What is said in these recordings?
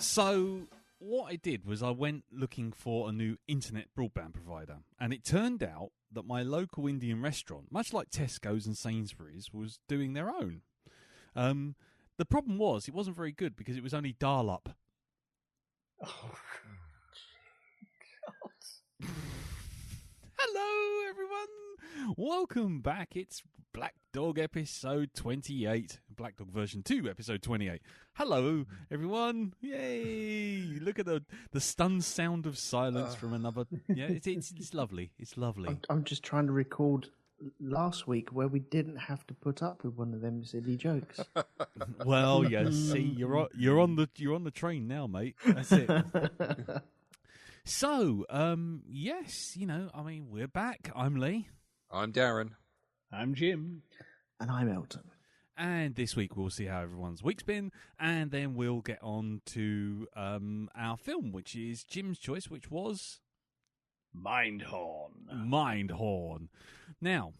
So what I did was I went looking for a new internet broadband provider, and it turned out that my local Indian restaurant, much like Tesco's and Sainsbury's, was doing their own. The problem was it wasn't very good because it was only dial-up. Oh, God. Hello, everyone. Welcome back. It's Black Dog episode 28. Black Dog version 2, episode 28. Hello, everyone. Yay. Look at the stunned sound of silence from another. Yeah, it's lovely. It's lovely. I'm just trying to record last week where we didn't have to put up with one of them silly jokes. Well, yeah, see, you're on the train now, mate. That's it. So, yes, we're back. I'm Lee. I'm Darren. I'm Jim. And I'm Elton. And this week we'll see how everyone's week's been, and then we'll get on to our film, which is Jim's choice, which was Mindhorn. Mindhorn. Now,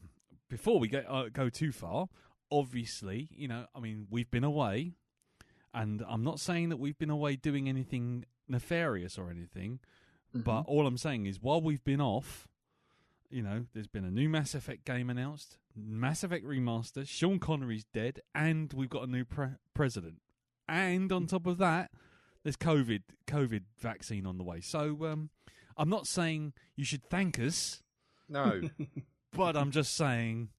before we go too far, obviously, we've been away, and I'm not saying that we've been away doing anything nefarious or anything. But all I'm saying is, while we've been off, there's been a new Mass Effect game announced, Mass Effect Remaster, Sean Connery's dead, and we've got a new president. And on top of that, there's COVID vaccine on the way. So I'm not saying you should thank us. No. But I'm just saying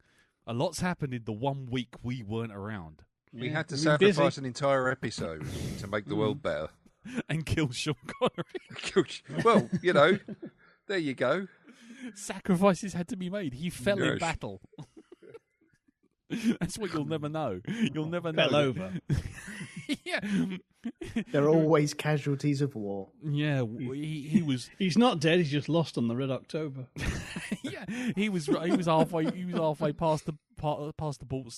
a lot's happened in the 1 week we weren't around. We had to sacrifice an entire episode to make the world better. And kill Sean Connery. Well, there you go. Sacrifices had to be made. He fell in battle. That's what you'll never know. You'll never know. Fell over. Yeah. There are always casualties of war. Yeah, he was. He's not dead. He's just lost on the Red October. Yeah, he was halfway. He was halfway past the port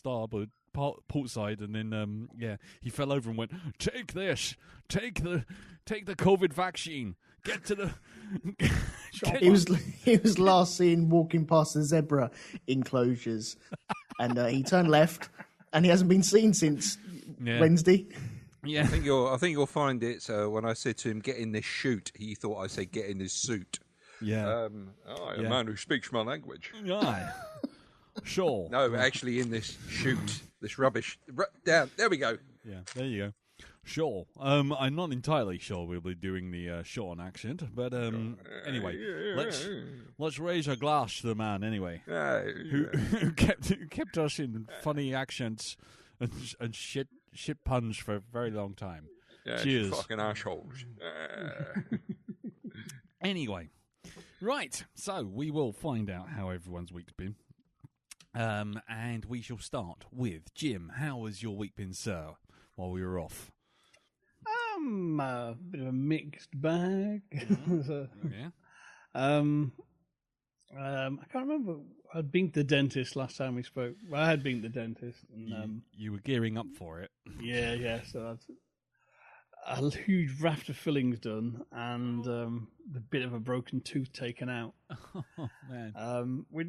side, and then he fell over and went, "Take this, take the COVID vaccine. Get to the." He was last seen walking past the zebra enclosures, and he turned left, and he hasn't been seen since Wednesday. Yeah, I think you'll find it. So when I said to him, "Get in this chute," he thought I said, "Get in this suit." Yeah. A man who speaks my language. Yeah. Sure. No, actually, in this chute, this rubbish. Down. There we go. Yeah. There you go. Sure. I'm not entirely sure we'll be doing the Sean accent, but anyway, let's raise a glass to the man anyway, who kept us in funny accents and shit puns for a very long time. Yeah, cheers, fucking assholes. Anyway, right. So we will find out how everyone's week's been, and we shall start with Jim. How has your week been, sir? While we were off. A bit of a mixed bag. Yeah. I can't remember. I'd been to the dentist last time we spoke. Well, I had been to the dentist. And, you were gearing up for it. Yeah. So that's a huge raft of fillings done, and a bit of a broken tooth taken out. Oh man.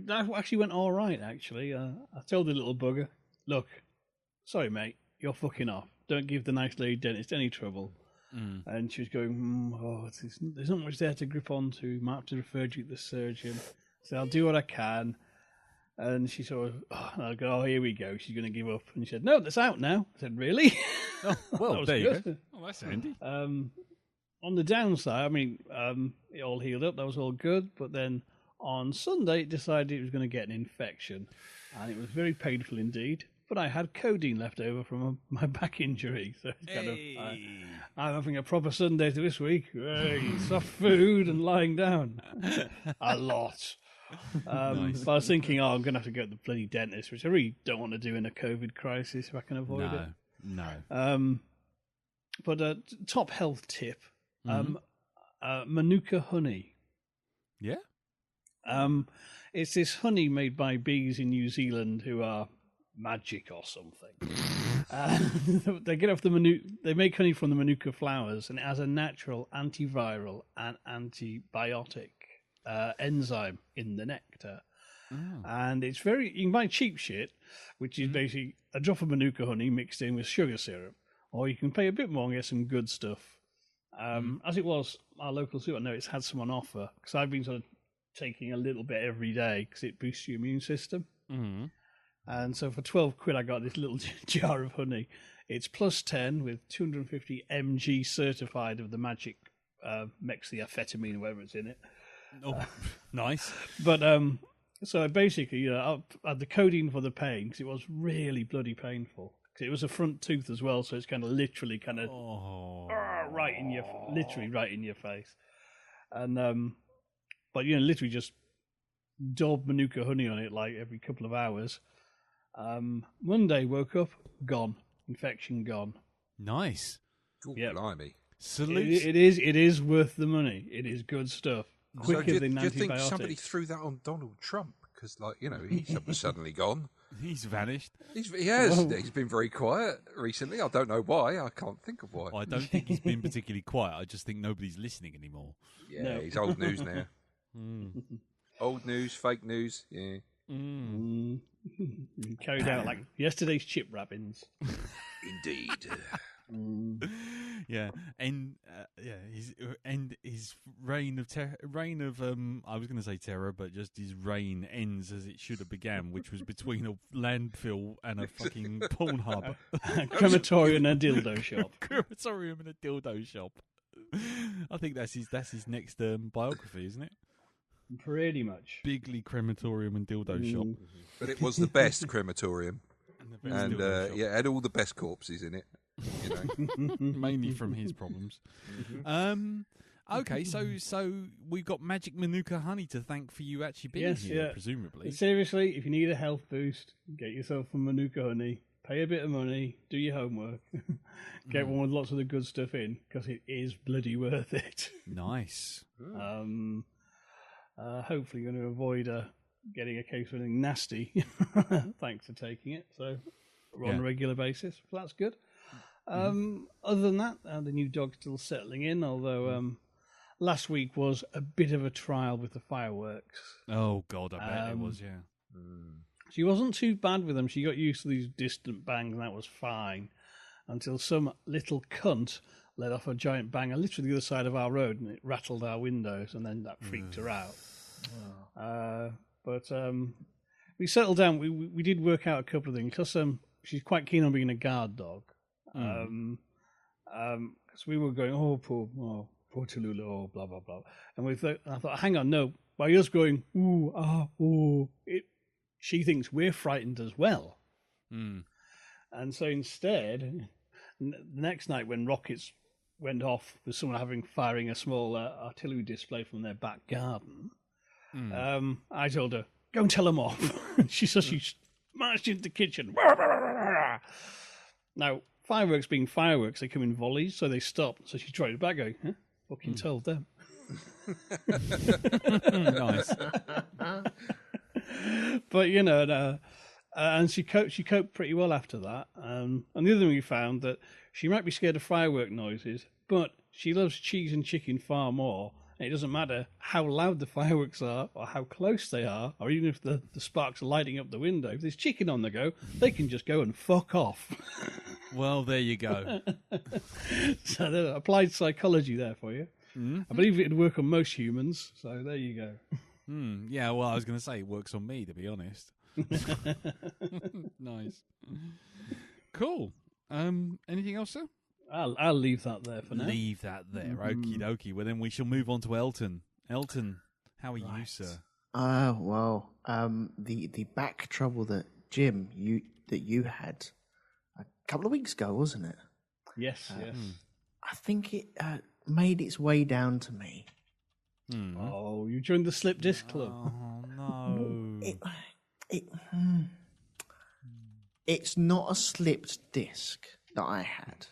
That actually went all right. Actually, I told the little bugger, "Look, sorry, mate, you're fucking off. Don't give the nice lady dentist any trouble." And she was going, there's not much there to grip onto. Might have to refer you to the surgeon. So I'll do what I can. And she sort of, I go, here we go. She's going to give up. And she said, no, that's out now. I said, really? Oh, well, there you go. Oh, that's handy. On the downside, it all healed up. That was all good. But then on Sunday, it decided it was going to get an infection. And it was very painful indeed. But I had codeine left over from my back injury, so it's I'm having a proper Sunday to this week. Soft food and lying down a lot. Nice. But I was thinking, I'm going to have to go to the bloody dentist, which I really don't want to do in a COVID crisis if I can avoid it. No. But a top health tip: Manuka honey. Yeah. It's this honey made by bees in New Zealand who are magic or something. They get off they make honey from the Manuka flowers, and it has a natural antiviral and antibiotic enzyme in the nectar. And it's you can buy cheap shit, which is basically a drop of Manuka honey mixed in with sugar syrup, or you can pay a bit more and get some good stuff. As it was, our local super, no, it's had some on offer because I've been sort of taking a little bit every day because it boosts your immune system. Mm-hmm. And so for 12 quid, I got this little jar of honey. It's plus 10 with 250 mg certified of the magic methamphetamine or whatever it's in it. Oh, nice. But so basically, I had the codeine for the pain because it was really bloody painful. Cause it was a front tooth as well, so it's kind of literally kind of right in your face. And but literally just daub Manuka honey on it like every couple of hours. Monday woke up, gone. Infection gone. Nice. Yep. Blimey. Salute. It is worth the money. It is good stuff. Quicker than do you think antibiotics. somebody threw that on Donald Trump? Because, he's suddenly gone. He's vanished. He has. Well, he's been very quiet recently. I don't know why. I can't think of why. I don't think he's been particularly quiet. I just think nobody's listening anymore. Yeah, no. He's old news now. Old news, fake news. Yeah. Carried out like yesterday's chip wrappings. Indeed. Yeah, and his reign of I was going to say terror, but just his reign ends as it should have began, which was between a landfill and a fucking porn hub, crematorium and a dildo shop. Crematorium and a dildo shop. I think that's his next biography, isn't it? Pretty much. Bigly crematorium and dildo shop. But it was the best crematorium. And had all the best corpses in it. Mainly from his problems. Okay, so we've got Magic Manuka honey to thank for you actually being here, presumably. Seriously, if you need a health boost, get yourself some Manuka honey, pay a bit of money, do your homework, get one with lots of the good stuff in, because it is bloody worth it. Nice. Hopefully you're going to avoid getting a case of anything nasty thanks to taking it. So we're on a regular basis. So that's good. Other than that, the new dog's still settling in, although last week was a bit of a trial with the fireworks. Oh, God, I bet it was, yeah. She wasn't too bad with them. She got used to these distant bangs, and that was fine, until some little cunt let off a giant banger literally the other side of our road, and it rattled our windows, and then that freaked her out. But we settled down. We did work out a couple of things, because she's quite keen on being a guard dog. Because we were going, poor Tallulah, blah, blah, blah. And I thought, hang on, no, by us going, she thinks we're frightened as well. And so instead, the next night when rockets went off with someone firing a small artillery display from their back garden, I told her, go and tell them off. She marched into the kitchen. Now, fireworks being fireworks, they come in volleys, so they stop. So she tried it back, going, fucking told them. Nice. But, and she coped pretty well after that. And the other thing we found, that she might be scared of firework noises, but she loves cheese and chicken far more. And it doesn't matter how loud the fireworks are or how close they are, or even if the sparks are lighting up the window. If there's chicken on the go, they can just go and fuck off. Well, there you go. So there's applied psychology there for you. I believe it'd work on most humans, so there you go. Yeah, well, I was going to say it works on me, to be honest. Nice. Cool. Anything else, sir? I'll leave that there for now. Leave that there. Okie dokie. Well, then we shall move on to Elton. Elton, how are you, sir? Well, the back trouble that Jim you had a couple of weeks ago, wasn't it? Yes. I think it made its way down to me. Oh, you joined the slip disc club. Oh no! It's not a slipped disc that I had.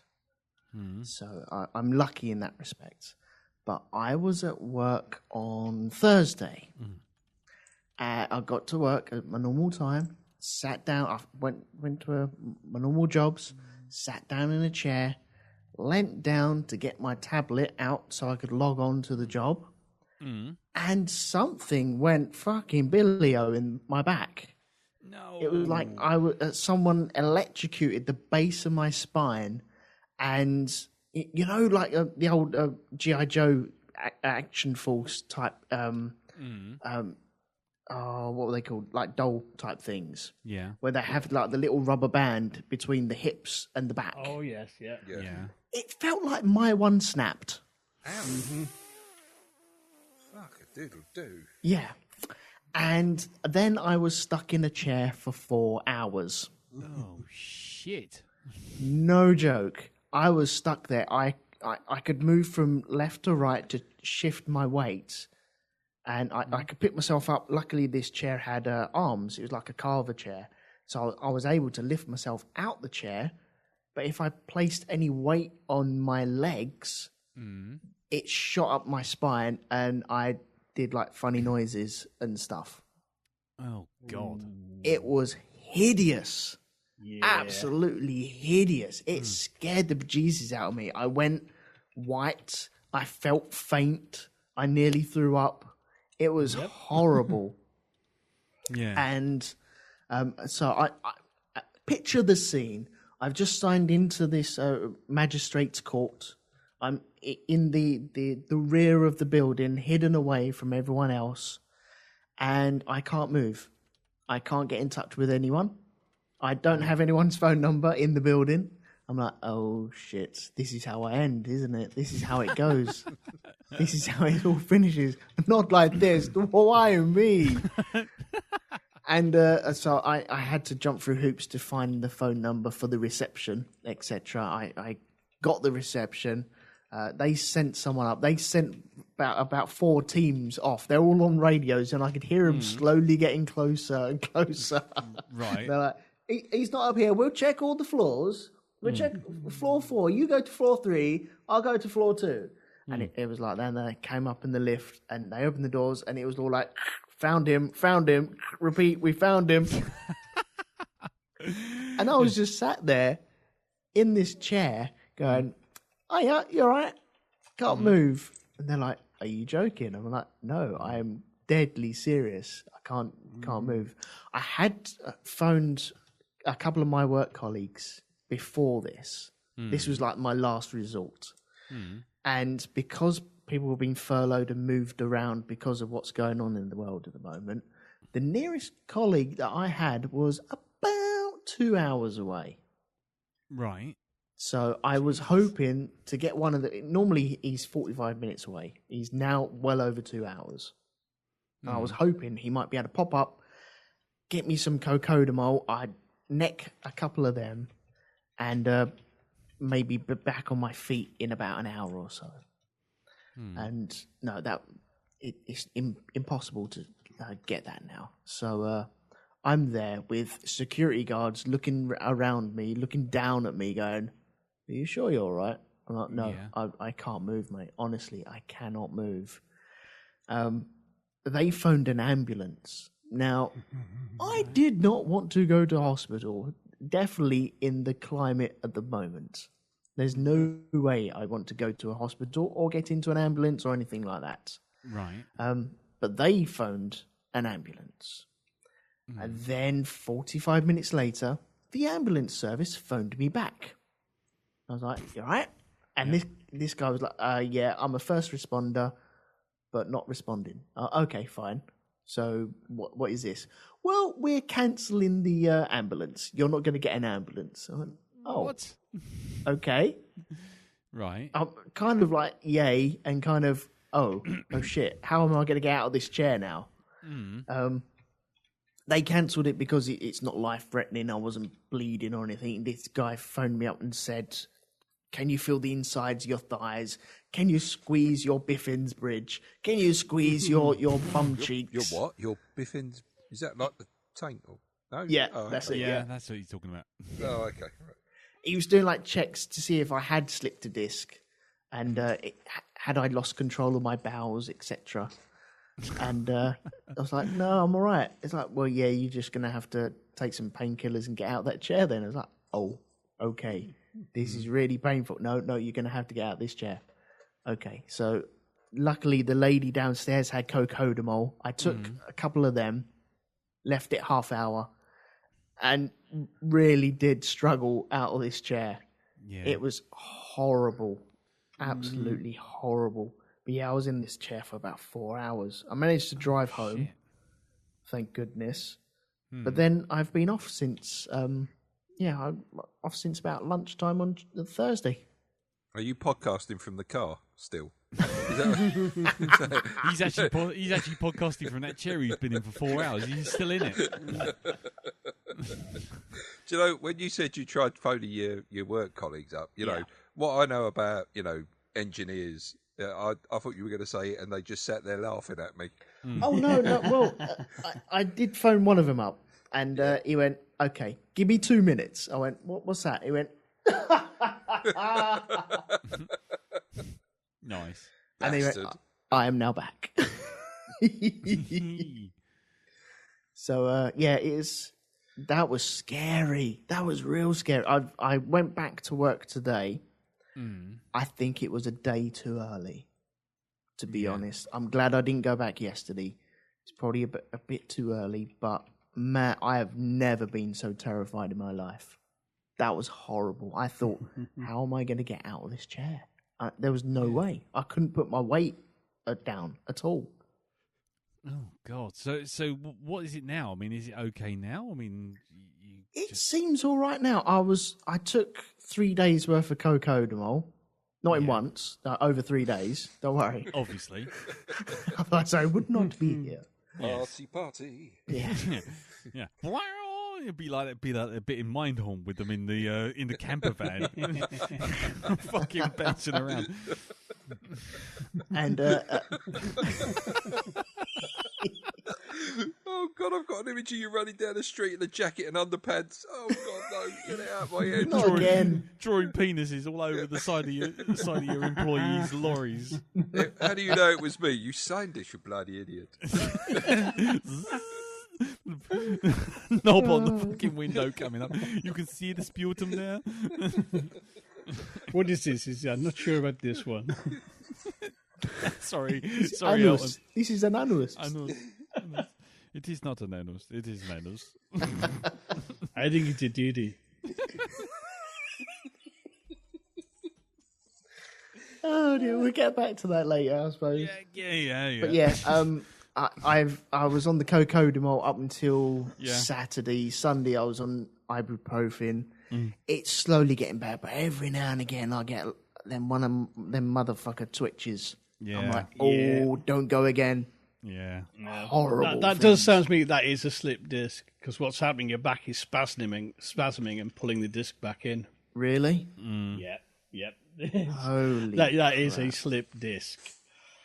So I'm lucky in that respect. But I was at work on Thursday. I got to work at my normal time, sat down, I went to my normal jobs, sat down in a chair, leant down to get my tablet out so I could log on to the job, and something went fucking Billy-o in my back. No. It was like someone electrocuted the base of my spine, and you know, like the old G.I. Joe action force type. What were they called? Like doll type things. Yeah. Where they have like the little rubber band between the hips and the back. Oh yes, yeah. It felt like my one snapped. Ow. Fuck a doodle do. Yeah. And then I was stuck in a chair for 4 hours. Oh shit! No joke. I was stuck there. I could move from left to right to shift my weight, and I could pick myself up. Luckily, this chair had arms. It was like a carver chair, so I was able to lift myself out the chair. But if I placed any weight on my legs, it shot up my spine, and I did like funny noises and stuff. Oh god! It was hideous. Yeah. Absolutely hideous. It scared the bejesus out of me. I went white. I felt faint. I nearly threw up. It was horrible. Yeah. And so I picture the scene. I've just signed into this magistrate's court. I'm in the rear of the building, hidden away from everyone else, and I can't move. I can't get in touch with anyone. I don't have anyone's phone number in the building. I'm like, oh shit, this is how I end, isn't it? This is how it goes. This is how it all finishes. Not like this. Why me? And so I had to jump through hoops to find the phone number for the reception, etc. I got the reception. They sent someone up. They sent about 4 teams off. They're all on radios, and I could hear them slowly getting closer and closer. Right. They're like, he's not up here. We'll check all the floors. We'll check floor 4. You go to floor 3. I'll go to floor 2. And it was like that. And they came up in the lift, and they opened the doors, and it was all like, found him, repeat, we found him. And I was just sat there in this chair going, oh yeah, you all right? Can't move. And they're like, are you joking? I'm like, no, I am deadly serious. I can't move. I had phoned a couple of my work colleagues before this. This was like my last resort. And because people were being furloughed and moved around because of what's going on in the world at the moment, the nearest colleague that I had was about 2 hours away. Right. So I was hoping to get one of the... Normally he's 45 minutes away. He's now well over 2 hours. I was hoping he might be able to pop up, get me some cocodamol. I'd neck a couple of them, and maybe be back on my feet in about an hour or so. And no, it's impossible to get that now. So I'm there with security guards looking around me, looking down at me, going, "Are you sure you're all right?" I'm like, "No, I can't move, mate. Honestly, I cannot move." They phoned an ambulance. Now, I did not want to go to hospital, definitely in the climate at the moment. There's no way I want to go to a hospital or get into an ambulance or anything like that. Right. But they phoned an ambulance. And then 45 minutes later, the ambulance service phoned me back. I was like, "You all right?" And this guy was like, "Yeah, I'm a first responder, but not responding." Okay, fine. So what is this? "Well, we're cancelling the ambulance. You're not going to get an ambulance." I went, "Oh, What? okay." Right. I'm kind of like, yay, and kind of, oh shit, how am I going to get out of this chair now? They cancelled it because it's not life-threatening. I wasn't bleeding or anything. This guy phoned me up and said, "Can you feel the insides of your thighs? Can you squeeze your Biffin's bridge? Can you squeeze your bum cheeks?" Your what? Your Biffin's? Is that like the taint? Or... No? Yeah, oh, that's okay. it. Yeah, that's what he's talking about. Oh, okay. Right. He was doing like checks to see if I had slipped a disc and had I lost control of my bowels, etc. And I was like, "No, I'm all right." It's like, "Well, yeah, you're just going to have to take some painkillers and get out of that chair then." I was like, "Oh, okay. This is really painful." No, you're going to have to get out of this chair." Okay, so luckily the lady downstairs had cocodamol. I took a couple of them, left it half hour, and really did struggle out of this chair. Yeah. It was horrible. Absolutely horrible. But yeah, I was in this chair for about 4 hours. I managed to drive home, Shit. thank goodness. But then I've been off since, I'm off since about lunchtime on Thursday. Are you podcasting from the car still? He's actually podcasting from that chair he's been in for 4 hours. He's still in it. Do you know, when you said you tried phoning your work colleagues up, you know, what I know about, engineers, I thought you were going to say it and they just sat there laughing at me. Oh, no. Well, I did phone one of them up and he went, okay, give me 2 minutes. I went, what's that? He went, Nice. and he went, I am now back. So, that was scary. That was real scary. I went back to work today. I think it was a day too early, to be honest. I'm glad I didn't go back yesterday. It's probably a bit too early, but man, I have never been so terrified in my life. That was horrible. I thought, how am I going to get out of this chair? There was no way. I couldn't put my weight down at all. Oh God! So what is it now? I mean, is it okay now? I mean, It seems all right now. I took 3 days worth of cocodamol, not in once, over 3 days. Don't worry. obviously. Otherwise, I would not be here. Party. Yeah. Yeah. It'd be like a bit in Mindhorn with them in the camper van, fucking bouncing around. And Oh God, I've got an image of you running down the street in a jacket and underpants. Oh God, no, get it out of my head. not again. Drawing penises all over the side of your employees' lorries. How do you know it was me? You signed this, you bloody idiot. Knob on the fucking window coming up. You can see the sputum there. What is this? I'm not sure about this one. Sorry, Anus. Elton. This is an anus. Anus. It is not an anus. It is an anus. I think it's a duty. Oh dear, we'll get back to that later, I suppose. Yeah. But yeah, I was on the cocodamol up until Saturday. Sunday, I was on ibuprofen. It's slowly getting better, but every now and again, I get one of them motherfucker twitches. Yeah. I'm like, don't go again. Yeah. Horrible. That does sound to me that is a slip disc, because what's happening, your back is spasming and pulling the disc back in. Really? Yep. Holy that is a slip disc.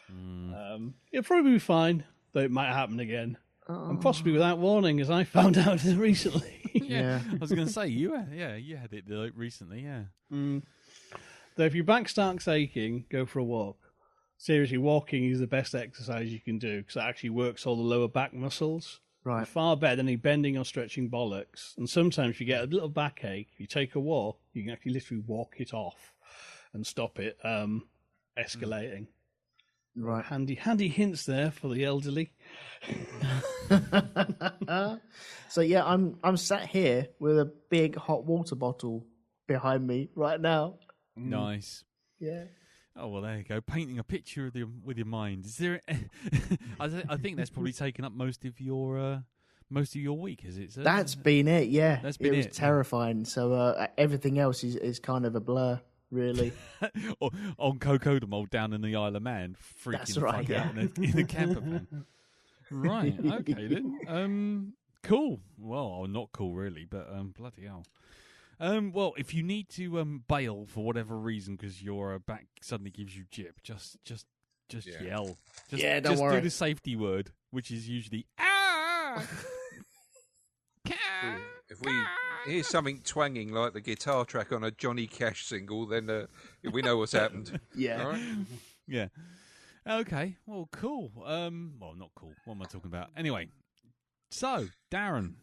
It'll probably be fine, though it might happen again. And possibly without warning, as I found out recently. Yeah. I was going to say, you had it recently, yeah. Though if your back starts aching, go for a walk. Seriously, walking is the best exercise you can do, because it actually works all the lower back muscles. Right. Far better than any bending or stretching bollocks. And sometimes if you get a little backache, if you take a walk, you can actually literally walk it off and stop it escalating. Right. Handy hints there for the elderly. So yeah, I'm sat here with a big hot water bottle behind me right now. Nice. Yeah. Oh well, there you go. Painting a picture with your mind. Is there? I think that's probably taken up most of your week, is it? Sir? That's been it. Yeah, That's been it was it. terrifying. So everything else is kind of a blur, really. On cocodamol down in the Isle of Man, freaking That's right, fuck out in a camper van. Right. Okay then. Cool. Well, not cool really, but bloody hell. Well, if you need to bail for whatever reason because your back suddenly gives you jip, just yell. Don't just worry. do the safety word, which is usually ah. If we hear something twanging like the guitar track on a Johnny Cash single, then we know what's happened. Yeah. All right? Yeah. Okay. Well, cool. Well, not cool. What am I talking about? Anyway. So, Darren.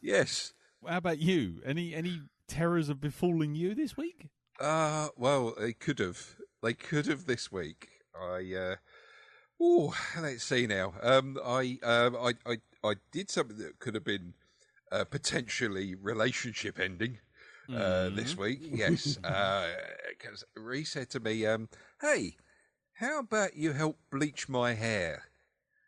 Yes. How about you? Any terrors have befallen you this week? Well, they could have. They could have this week. Let's see now. I did something that could have been potentially relationship ending. this week. Yes, because Ree said to me, "Hey, how about you help bleach my hair?"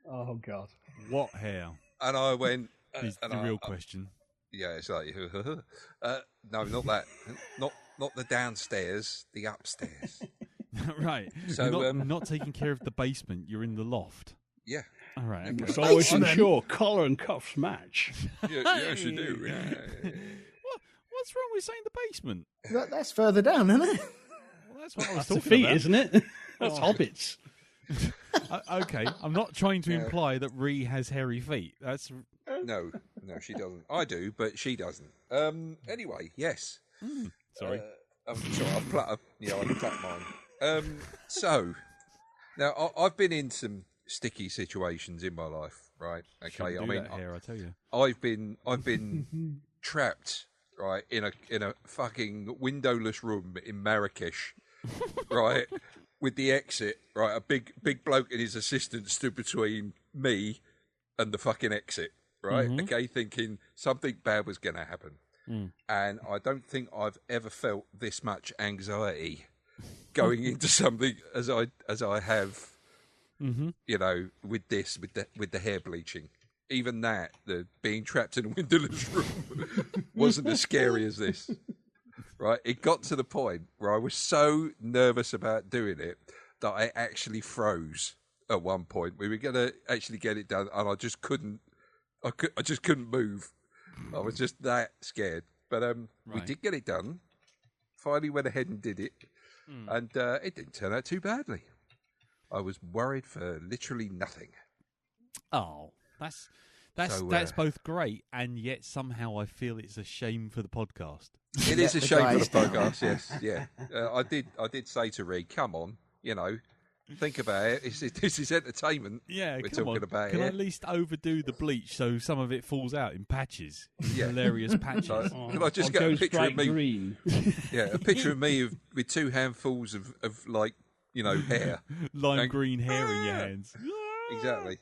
Oh God. What hair? And I went, Is the real question. yeah, it's like, no, not that, not the downstairs, the upstairs. Right. So, you're not taking care of the basement. You're in the loft. Yeah. All right. Okay. It's always ensure collar and cuffs match. Yes, you do. Yeah. What's wrong with saying the basement? That's further down, isn't it? Well, that's what I was That's the talking feet, about. isn't it? That's hobbits. Okay, I'm not trying to imply that Ree has hairy feet. That's No, she doesn't. I do, but she doesn't. Anyway, yes. sorry. I'm sorry, I plucked mine. So, now I've been in some sticky situations in my life, right? Okay, Shouldn't do that hair, I tell you. I've been trapped, right, in a fucking windowless room in Marrakesh, right, with the exit, right, a big bloke and his assistant stood between me and the fucking exit, right? Okay, thinking something bad was going to happen. And I don't think I've ever felt this much anxiety going into something as I have, you know, with the hair bleaching. Even that, the being trapped in a windowless room, wasn't as scary as this. Right? It got to the point where I was so nervous about doing it that I actually froze at one point. We were going to actually get it done, and I just couldn't. I just couldn't move. I was just that scared. But we did get it done. Finally went ahead and did it, and it didn't turn out too badly. I was worried for literally nothing. Oh, that's both great, and yet somehow I feel it's a shame for the podcast. It is a shame for the guys podcast. Yes, yeah. I did say to Reed, "Come on, you know, think about it. This is entertainment. Yeah, we're come talking on. about Can I here. at least overdo the bleach so some of it falls out in patches? Yeah. Hilarious patches. Can I just get a picture of me? Green. Yeah, a picture of me with two handfuls of like, you know, hair. Lime green hair in your hands. Exactly.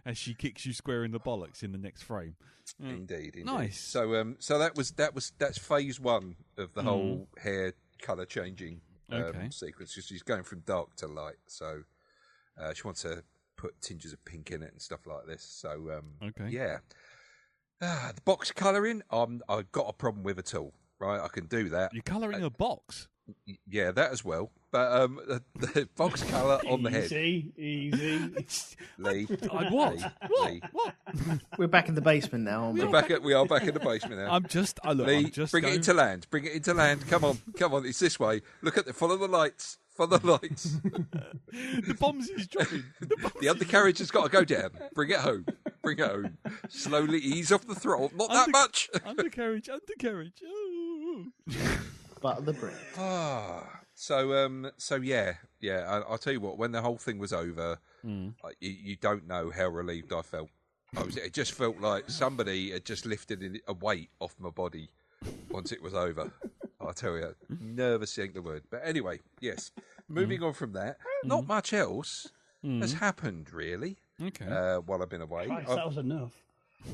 As she kicks you square in the bollocks in the next frame. Indeed. Nice. So that's phase one of the whole hair colour changing sequence. She's going from dark to light. So she wants to put tinges of pink in it and stuff like this. So yeah. The box colouring, I've got a problem with at all. Right, I can do that. You're colouring a box. Yeah, that as well. But the box colour on the head. Easy. Lee. What? Lee. What? We're back in the basement now, aren't we? We are back in the basement now. I'm just. Look, Lee, I'm just bring it into land. Bring it into land. Come on. It's this way. Look at follow the lights. Follow the lights. The bombs is dropping. The undercarriage has got to go down. Bring it home. Slowly ease off the throttle. Not that much. Undercarriage. Oh. But the bread. So yeah. I'll tell you what. When the whole thing was over, you don't know how relieved I felt. It just felt like somebody had just lifted a weight off my body once it was over. I'll tell you, nervous ain't the word. But anyway, yes. Moving on from that, not much else has happened really. Okay. While I've been away. Christ, that was enough.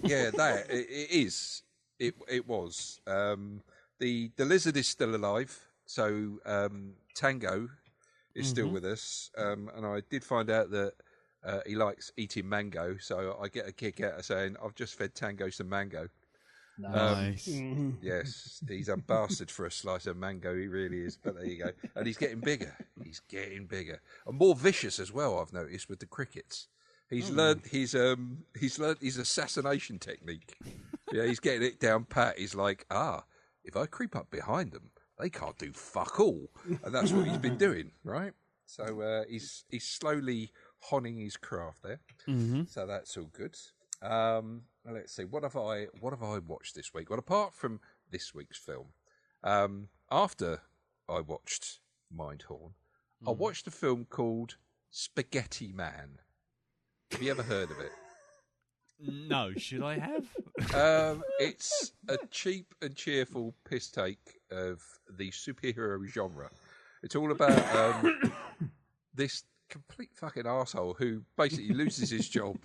Yeah, it is. It was. The lizard is still alive, so Tango is still with us, and I did find out that he likes eating mango, so I get a kick out of saying I've just fed Tango some mango. Nice. Yes, he's a bastard for a slice of mango. He really is. But there you go, and he's getting bigger. And more vicious as well. I've noticed with the crickets. He's learned his assassination technique. Yeah, he's getting it down pat. He's like, if I creep up behind them, they can't do fuck all, and that's what he's been doing, right? So he's slowly honing his craft there. So that's all good. Let's see, what have I watched this week? Well, apart from this week's film, after I watched Mindhorn, I watched a film called Spaghetti Man. Have you ever heard of it? No, should I have? It's a cheap and cheerful piss take of the superhero genre. It's all about this complete fucking arsehole who basically loses his job.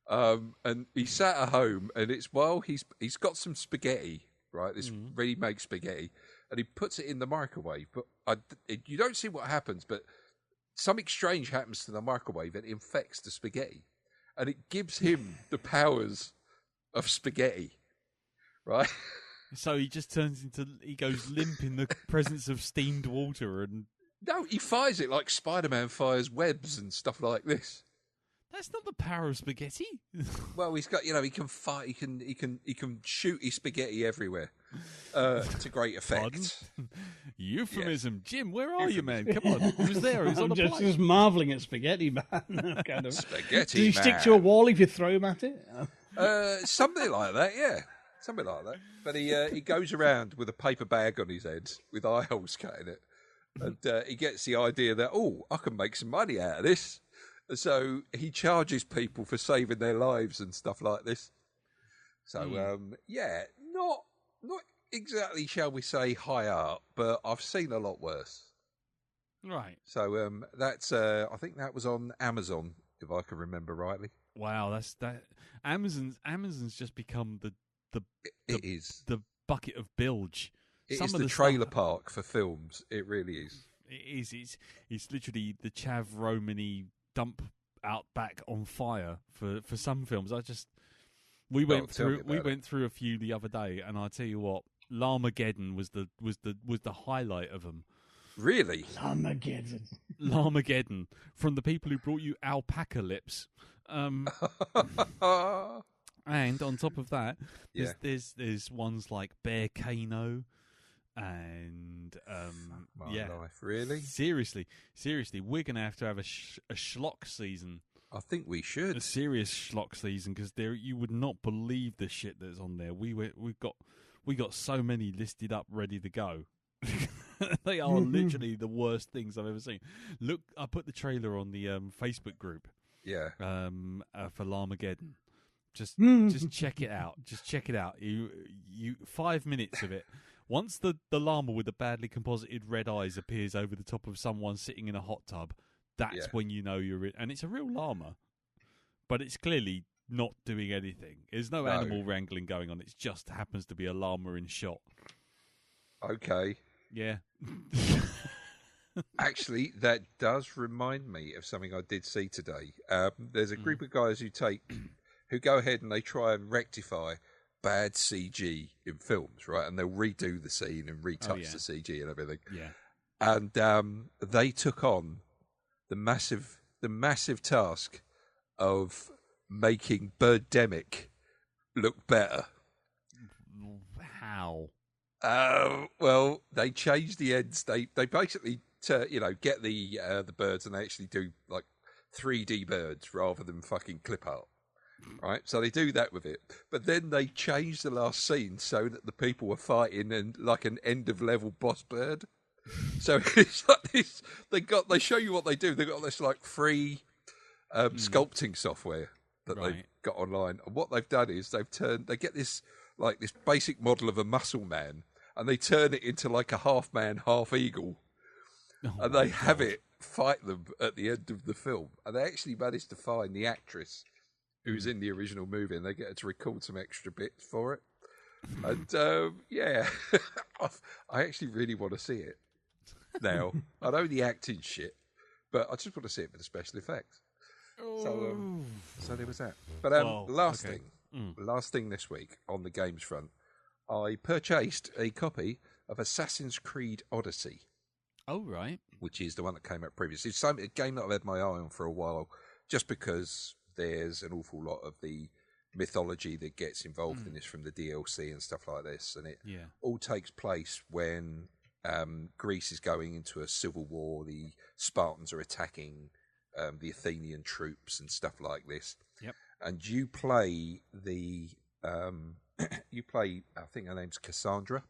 And he sat at home, and it's while he's got some spaghetti right? This ready-made spaghetti, and he puts it in the microwave. But you don't see what happens, but something strange happens to the microwave, and it infects the spaghetti, and it gives him the powers of spaghetti, right? So he just he goes limp in the presence of steamed water, and no, he fires it like Spider-Man fires webs and stuff like this. That's not the power of spaghetti. Well, he's got, he can fire, he can shoot his spaghetti everywhere to great effect. Euphemism, Jim. Where are you, man? Come on, he was there. He was on the plane. Just marvelling at spaghetti, man. Kind of. Spaghetti. Does he stick to a wall if you throw him at it? Something like that, yeah. Something like that. But he goes around with a paper bag on his head with eye holes cut in it. And he gets the idea that, I can make some money out of this. So he charges people for saving their lives and stuff like this. So, not exactly, shall we say, high art, but I've seen a lot worse. Right. So that's, I think that was on Amazon, if I can remember rightly. Wow, that's that. Amazon's just become the bucket of bilge. It is the trailer park for films. It really is. It is. It's literally the Chav Romany dump out back on fire for some films. We went through a few the other day, and I tell you what, Larmageddon was the highlight of them. Really? Larmageddon from the people who brought you Alpaca Lips. And on top of that, there's ones like Bear Kano, and life, really? Seriously, we're gonna have a schlock season. I think we should. A serious schlock season, because you would not believe the shit that's on there. We got so many listed up, ready to go. They are literally the worst things I've ever seen. Look, I put the trailer on the Facebook group. Yeah. For Larmageddon. Just check it out. Just check it out. You 5 minutes of it. Once the llama with the badly composited red eyes appears over the top of someone sitting in a hot tub, that's when you know you're in. And it's a real llama, but it's clearly not doing anything. There's no animal wrangling going on. It just happens to be a llama in shot. Okay. Yeah. Actually, that does remind me of something I did see today. There's a group of guys who go ahead and they try and rectify bad CG in films, right? And they'll redo the scene and retouch the CG and everything. Yeah. And they took on the massive task of making Birdemic look better. How? Well, they changed the ends. They basically get the birds, and they actually do like 3D birds rather than fucking clip art. Right, so they do that with it, but then they changed the last scene so that the people were fighting and like an end of level boss bird. So it's like this. They show you what they do. They got this like free sculpting software that they've got online, and what they've done is they get this basic model of a muscle man, and they turn it into like a half man, half eagle, and they have it fight them at the end of the film, and they actually managed to find the actress who's in the original movie, and they get her to record some extra bits for it. And I actually really want to see it now. I know the acting shit, but I just want to see it for the special effects. So there was that. But last thing this week on the games front, I purchased a copy of Assassin's Creed Odyssey. Oh, right. Which is the one that came out previously. It's a game that I've had my eye on for a while, just because there's an awful lot of the mythology that gets involved in this from the DLC and stuff like this. And it all takes place when Greece is going into a civil war. The Spartans are attacking the Athenian troops and stuff like this. Yep. And you play I think her name's Cassandra.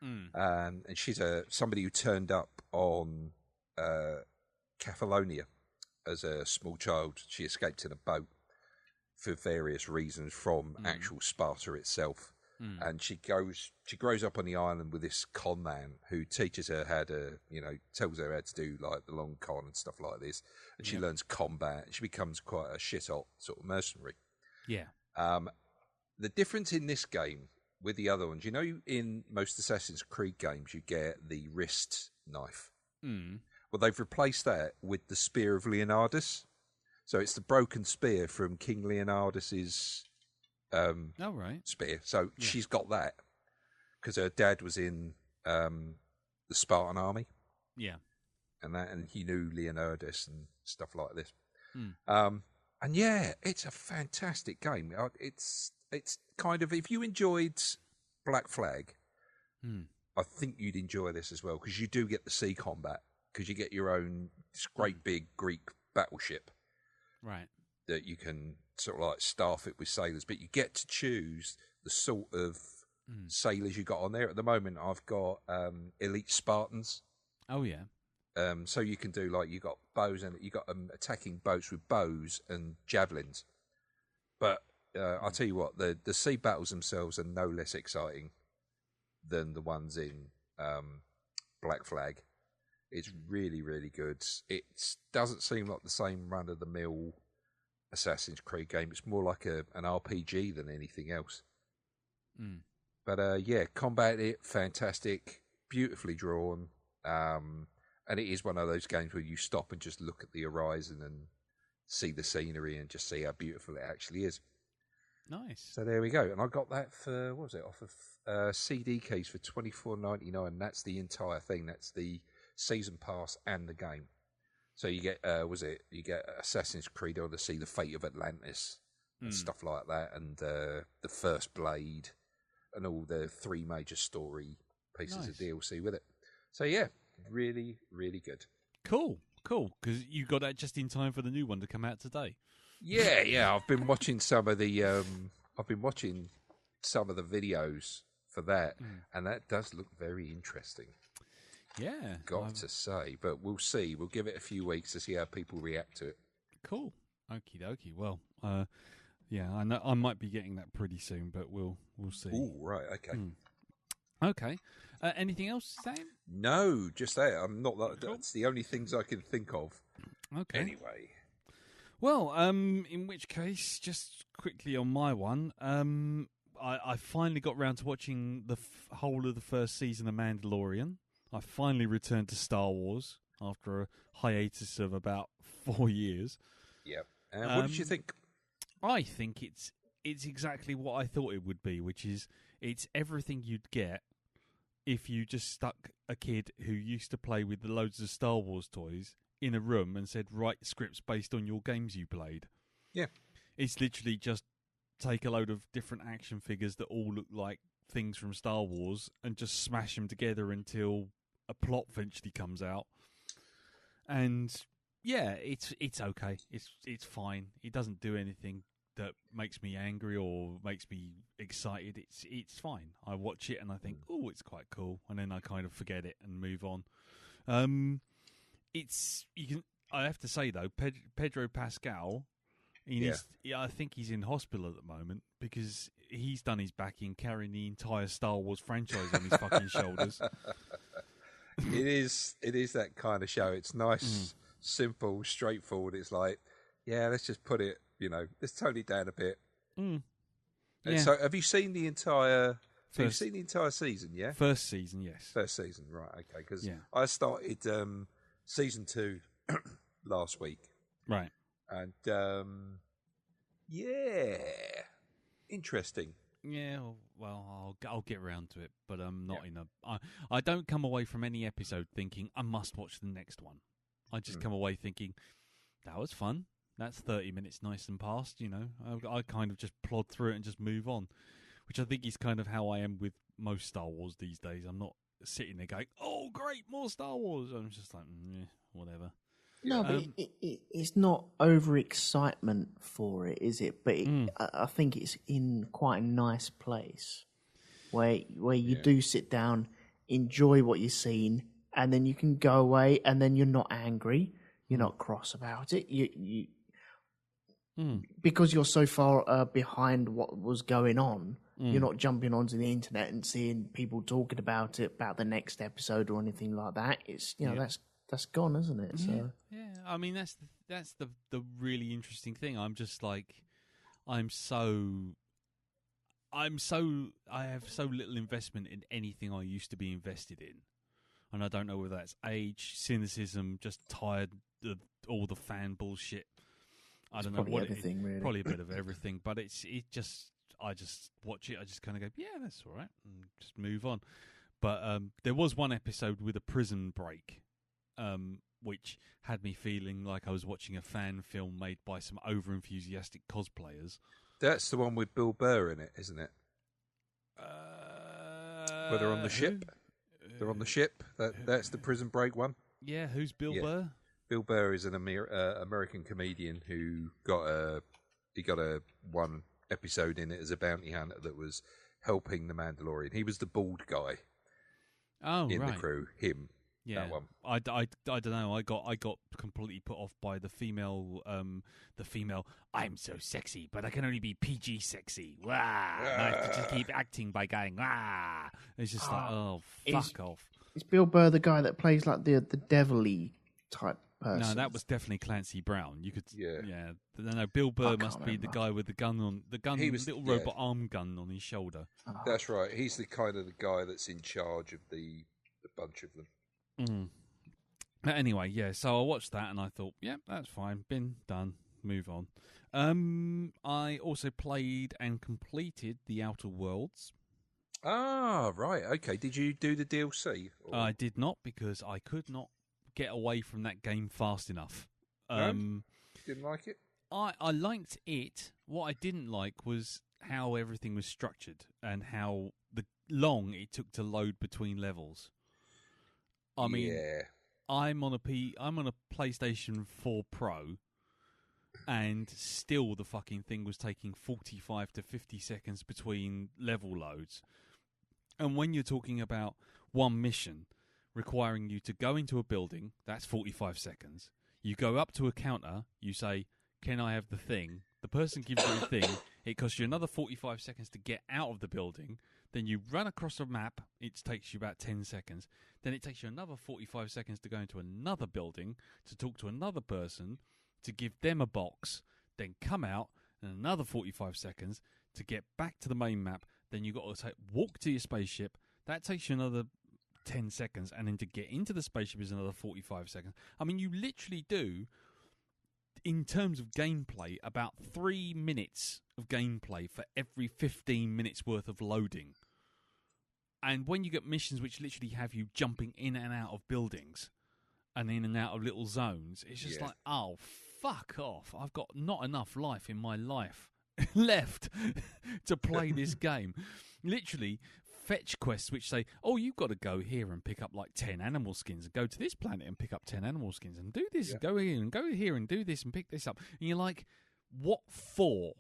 And she's somebody who turned up on Cephalonia as a small child. She escaped in a boat for various reasons from actual Sparta itself. And she grows up on the island with this con man who teaches her how to, tells her how to do like the long con and stuff like this. And she learns combat, and she becomes quite a shit hot sort of mercenary. Yeah. The difference in this game with the other ones. You know, in most Assassin's Creed games, you get the wrist knife. Well, they've replaced that with the Spear of Leonardus. So it's the broken spear from King Leonardus's spear. So she's got that because her dad was in the Spartan army. Yeah. And he knew Leonardus and stuff like this. And yeah, it's a fantastic game. It's kind of, if you enjoyed Black Flag, I think you'd enjoy this as well, because you do get the sea combat, because you get your own this great big Greek battleship, right? That you can sort of like staff it with sailors, but you get to choose the sort of sailors you got on there. At the moment, I've got elite Spartans. Oh yeah. So you can do like you got bows and you got attacking boats with bows and javelins. But I'll tell you what, the sea battles themselves are no less exciting than the ones in Black Flag. It's really, really good. It doesn't seem like the same run of the mill Assassin's Creed game. It's more like an RPG than anything else. But yeah, combat it fantastic, beautifully drawn. And it is one of those games where you stop and just look at the horizon and see the scenery and just see how beautiful it actually is. Nice. So there we go. And I got that for, what was it, off of CD keys for $24.99. That's the entire thing. That's the season pass and the game. So you get, you get Assassin's Creed Odyssey, The Fate of Atlantis, and stuff like that, and The First Blade, and all the 3 major story pieces of DLC with it. So yeah. Really, really good. Cool. Because you got that just in time for the new one to come out today. Yeah. I've been watching some of the videos for that, and that does look very interesting. Yeah, got to say, but we'll see. We'll give it a few weeks to see how people react to it. Cool. Okie dokie. Well, yeah, I know I might be getting that pretty soon, but we'll see. Oh, right. Okay. Okay. Anything else, Sam? No, just that. I'm not that. That's the only things I can think of. Okay. Anyway. Well, in which case, just quickly on my one, I finally got round to watching the whole of the first season of Mandalorian. I finally returned to Star Wars after a hiatus of about 4 years. Yep. What did you think? I think it's exactly what I thought it would be, which is it's everything you'd get if you just stuck a kid who used to play with loads of Star Wars toys in a room and said, write scripts based on your games you played. Yeah. It's literally just take a load of different action figures that all look like things from Star Wars and just smash them together until a plot eventually comes out. And yeah, it's okay. It's fine. It doesn't do anything that makes me angry or makes me excited. It's fine. I watch it and I think, oh, it's quite cool, and then I kind of forget it and move on. I have to say though, Pedro Pascal, I think he's in hospital at the moment because he's done his back in carrying the entire Star Wars franchise on his fucking shoulders. It is that kind of show. It's nice, simple, straightforward. It's like, yeah, let's just put it. Let's tone it down a bit. Yeah. So, have you seen the entire? Season? Yeah. First season, yes. First season, right? Okay. Because I started season 2 last week. Right. And yeah, interesting. Yeah. Well, I'll get around to it, but I'm not in a. I don't come away from any episode thinking I must watch the next one. I just come away thinking that was fun. That's 30 minutes nice and past, I kind of just plod through it and just move on, which I think is kind of how I am with most Star Wars these days. I'm not sitting there going, oh, great, more Star Wars. I'm just like, whatever. No, but it's not overexcitement for it, is it? But I think it's in quite a nice place where you do sit down, enjoy what you've seen, and then you can go away and then you're not angry. You're not cross about it. You because you're so far behind what was going on, you're not jumping onto the internet and seeing people talking about it, about the next episode or anything like that. It's that's gone, isn't it? So yeah. I mean that's the really interesting thing. I'm just like I'm so I have so little investment in anything I used to be invested in, and I don't know whether that's age, cynicism, just tired of all the fan bullshit. I don't know what everything, really. Probably a bit of everything, but I just watch it. I just kind of go, yeah, that's all right, and just move on. But there was one episode with a prison break, which had me feeling like I was watching a fan film made by some over-enthusiastic cosplayers. That's the one with Bill Burr in it, isn't it? Where they're on the ship. They're on the ship. That's the prison break one. Yeah, who's Bill Burr? Bill Burr is an American comedian who got a one episode in it as a bounty hunter that was helping the Mandalorian. He was the bald guy. In the crew. Him. Yeah, that one. I don't know. I got completely put off by the female. I'm so sexy, but I can only be PG sexy. Wah! And I have to just keep acting by going. Wah! It's just like, fuck off. Is Bill Burr the guy that plays like the devilly type person? No, that was definitely Clancy Brown. You could, yeah. No, Bill Burr must be the guy with the gun on little robot arm gun on his shoulder. That's right. He's the kind of the guy that's in charge of the bunch of them. Mm. But anyway, yeah. So I watched that and I thought, yeah, that's fine. Been done. Move on. I also played and completed The Outer Worlds. Ah, right. Okay. Did you do the DLC? Or? I did not, because I could not get away from that game fast enough. No? Didn't like it? I liked it. What I didn't like was how everything was structured and how long it took to load between levels. I mean, I'm on a PlayStation 4 Pro, and still the fucking thing was taking 45 to 50 seconds between level loads. And when you're talking about one mission requiring you to go into a building, that's 45 seconds. You go up to a counter, you say, "Can I have the thing?" The person gives you the thing. It costs you another 45 seconds to get out of the building. Then you run across a map. It takes you about 10 seconds. Then it takes you another 45 seconds to go into another building, to talk to another person, to give them a box, then come out, and another 45 seconds to get back to the main map. Then you've got to walk to your spaceship. That takes you another 10 seconds. And then to get into the spaceship is another 45 seconds. I mean, you literally do, in terms of gameplay, about 3 minutes of gameplay for every 15 minutes worth of loading. And when you get missions which literally have you jumping in and out of buildings and in and out of little zones, it's just like, oh, fuck off. I've got not enough life in my life left to play this game. Literally, fetch quests which say, oh, you've got to go here and pick up like 10 animal skins, and go to this planet and pick up 10 animal skins, and do this, go here and do this and pick this up. And you're like, what for?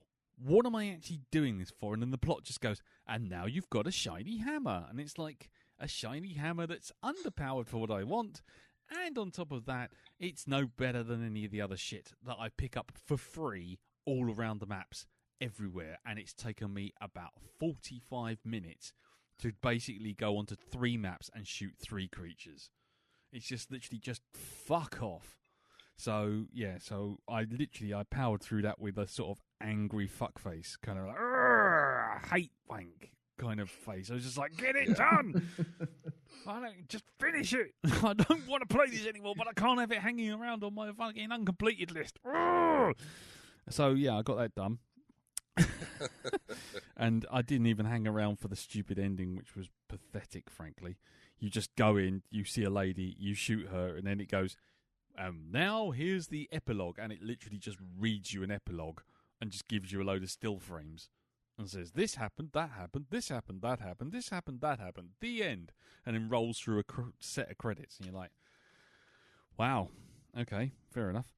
What am I actually doing this for? And then the plot just goes, and now you've got a shiny hammer. And it's like a shiny hammer that's underpowered for what I want. And on top of that, it's no better than any of the other shit that I pick up for free all around the maps everywhere. And it's taken me about 45 minutes to basically go onto 3 maps and shoot 3 creatures. It's just literally just fuck off. So, yeah, I powered through that with a sort of angry fuck face, kind of like, hate wank kind of face. I was just like, get it done! Just finish it! I don't want to play this anymore, but I can't have it hanging around on my fucking uncompleted list. So, yeah, I got that done. And I didn't even hang around for the stupid ending, which was pathetic, frankly. You just go in, you see a lady, you shoot her, and then it goes, now here's the epilogue, and it literally just reads you an epilogue and just gives you a load of still frames and says, this happened, that happened, this happened, that happened, this happened, that happened, the end, and then rolls through a set of credits, and you're like, wow, okay, fair enough.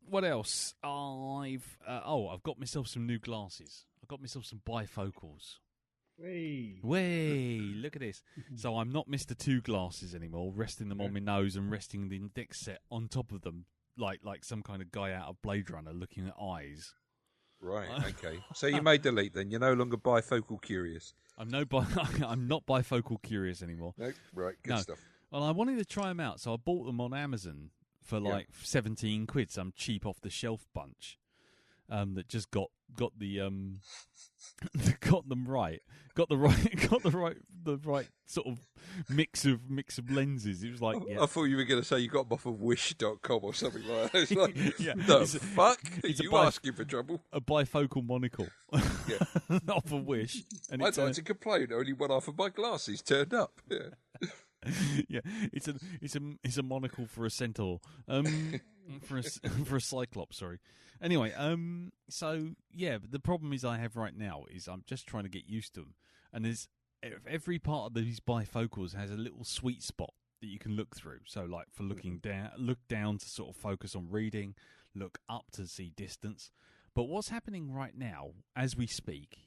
What else? I've got myself some new glasses. I've got myself some bifocals. Way, look at this. So I'm not Mr. Two Glasses anymore, resting them on my nose and resting the index set on top of them, like some kind of guy out of Blade Runner looking at eyes. Right, okay. So you made the leap then. You're no longer bifocal curious. I'm not bifocal curious anymore. No, right, good stuff. Well, I wanted to try them out, so I bought them on Amazon for like 17 quid, some cheap off the shelf bunch. that just got the got them right, got the right sort of mix of lenses. It was like, I thought you were going to say you got them off of Wish.com or something like that. It's like, yeah, fuck? You asking for trouble? A bifocal monocle, off a Wish. And I'd like to complain. Only one half of my glasses turned up. Yeah. Yeah, it's a monocle for a centaur, for a cyclops. Sorry. Anyway, so yeah, but the problem is I have right now is I'm just trying to get used to them, and there's every part of these bifocals has a little sweet spot that you can look through. So like for looking down, look down to sort of focus on reading, look up to see distance. But what's happening right now as we speak,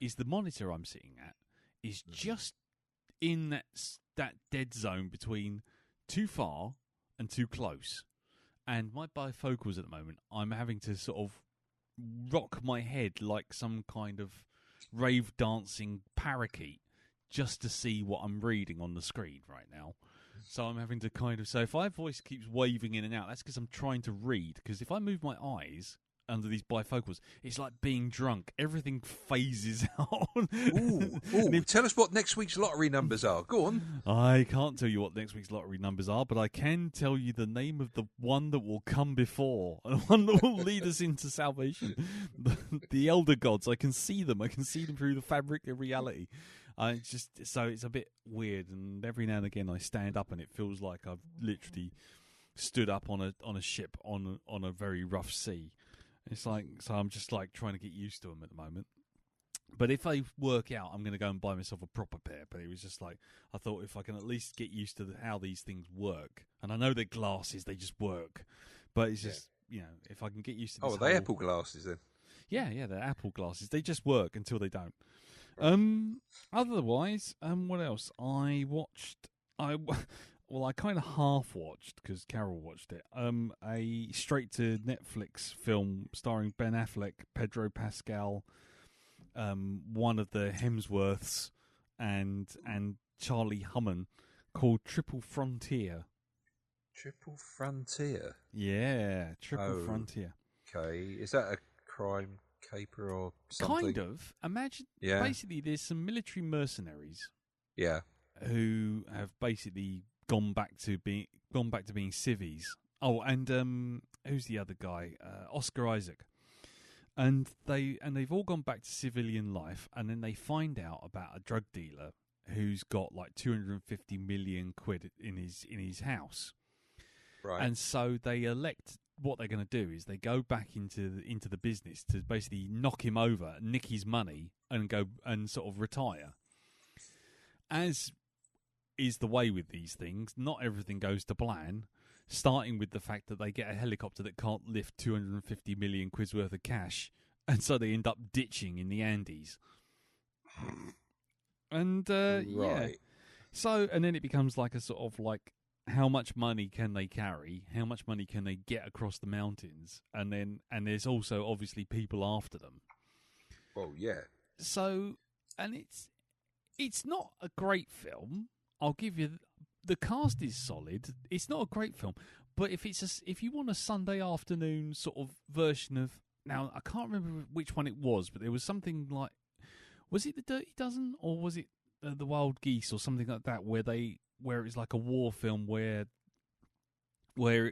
is the monitor I'm sitting at is just in that dead zone between too far and too close. And my bifocals at the moment, I'm having to sort of rock my head like some kind of rave dancing parakeet just to see what I'm reading on the screen right now. So I'm having to so if my voice keeps waving in and out, that's because I'm trying to read. Because if I move my eyes under these bifocals, it's like being drunk. Everything phases out. Ooh. Tell us what next week's lottery numbers are. Go on. I can't tell you what next week's lottery numbers are, but I can tell you the name of the one that will come before, and one that will lead us into salvation. The elder gods. I can see them. I can see them through the fabric of reality. It's a bit weird, and every now and again I stand up and it feels like I've literally stood up on a ship on a very rough sea. It's like, so I'm just like trying to get used to them at the moment. But if I work out, I'm going to go and buy myself a proper pair. But it was just like, I thought if I can at least get used to how these things work. And I know they're glasses, they just work. But it's just, if I can get used to this. Oh, are they Apple glasses then? Yeah, they're Apple glasses. They just work until they don't. Otherwise, what else? I kind of half-watched, because Carol watched it, a straight-to-Netflix film starring Ben Affleck, Pedro Pascal, one of the Hemsworths, and Charlie Hunnam, called Triple Frontier. Triple Frontier? Yeah, Triple Frontier. Okay. Is that a crime caper or something? Kind of. Imagine, basically, there's some military mercenaries who have basically gone back to being civvies. Oh, and who's the other guy? Oscar Isaac. And they've all gone back to civilian life, and then they find out about a drug dealer who's got like 250 million quid in his house. Right. And so they elect, what they're going to do is they go back into the business to basically knock him over, nick his money, and go and sort of retire. As is the way with these things, not everything goes to plan, starting with the fact that they get a helicopter that can't lift 250 million quid's worth of cash, and so they end up ditching in the Andes. And right. So, and then it becomes like a sort of like, how much money can they carry? How much money can they get across the mountains? And there's also obviously people after them. Well, yeah. So, and it's not a great film. I'll give you, the cast is solid. It's not a great film, but if you want a Sunday afternoon sort of version of, now I can't remember which one it was, but there was something like, was it The Dirty Dozen or was it The Wild Geese or something like that, where it's like a war film where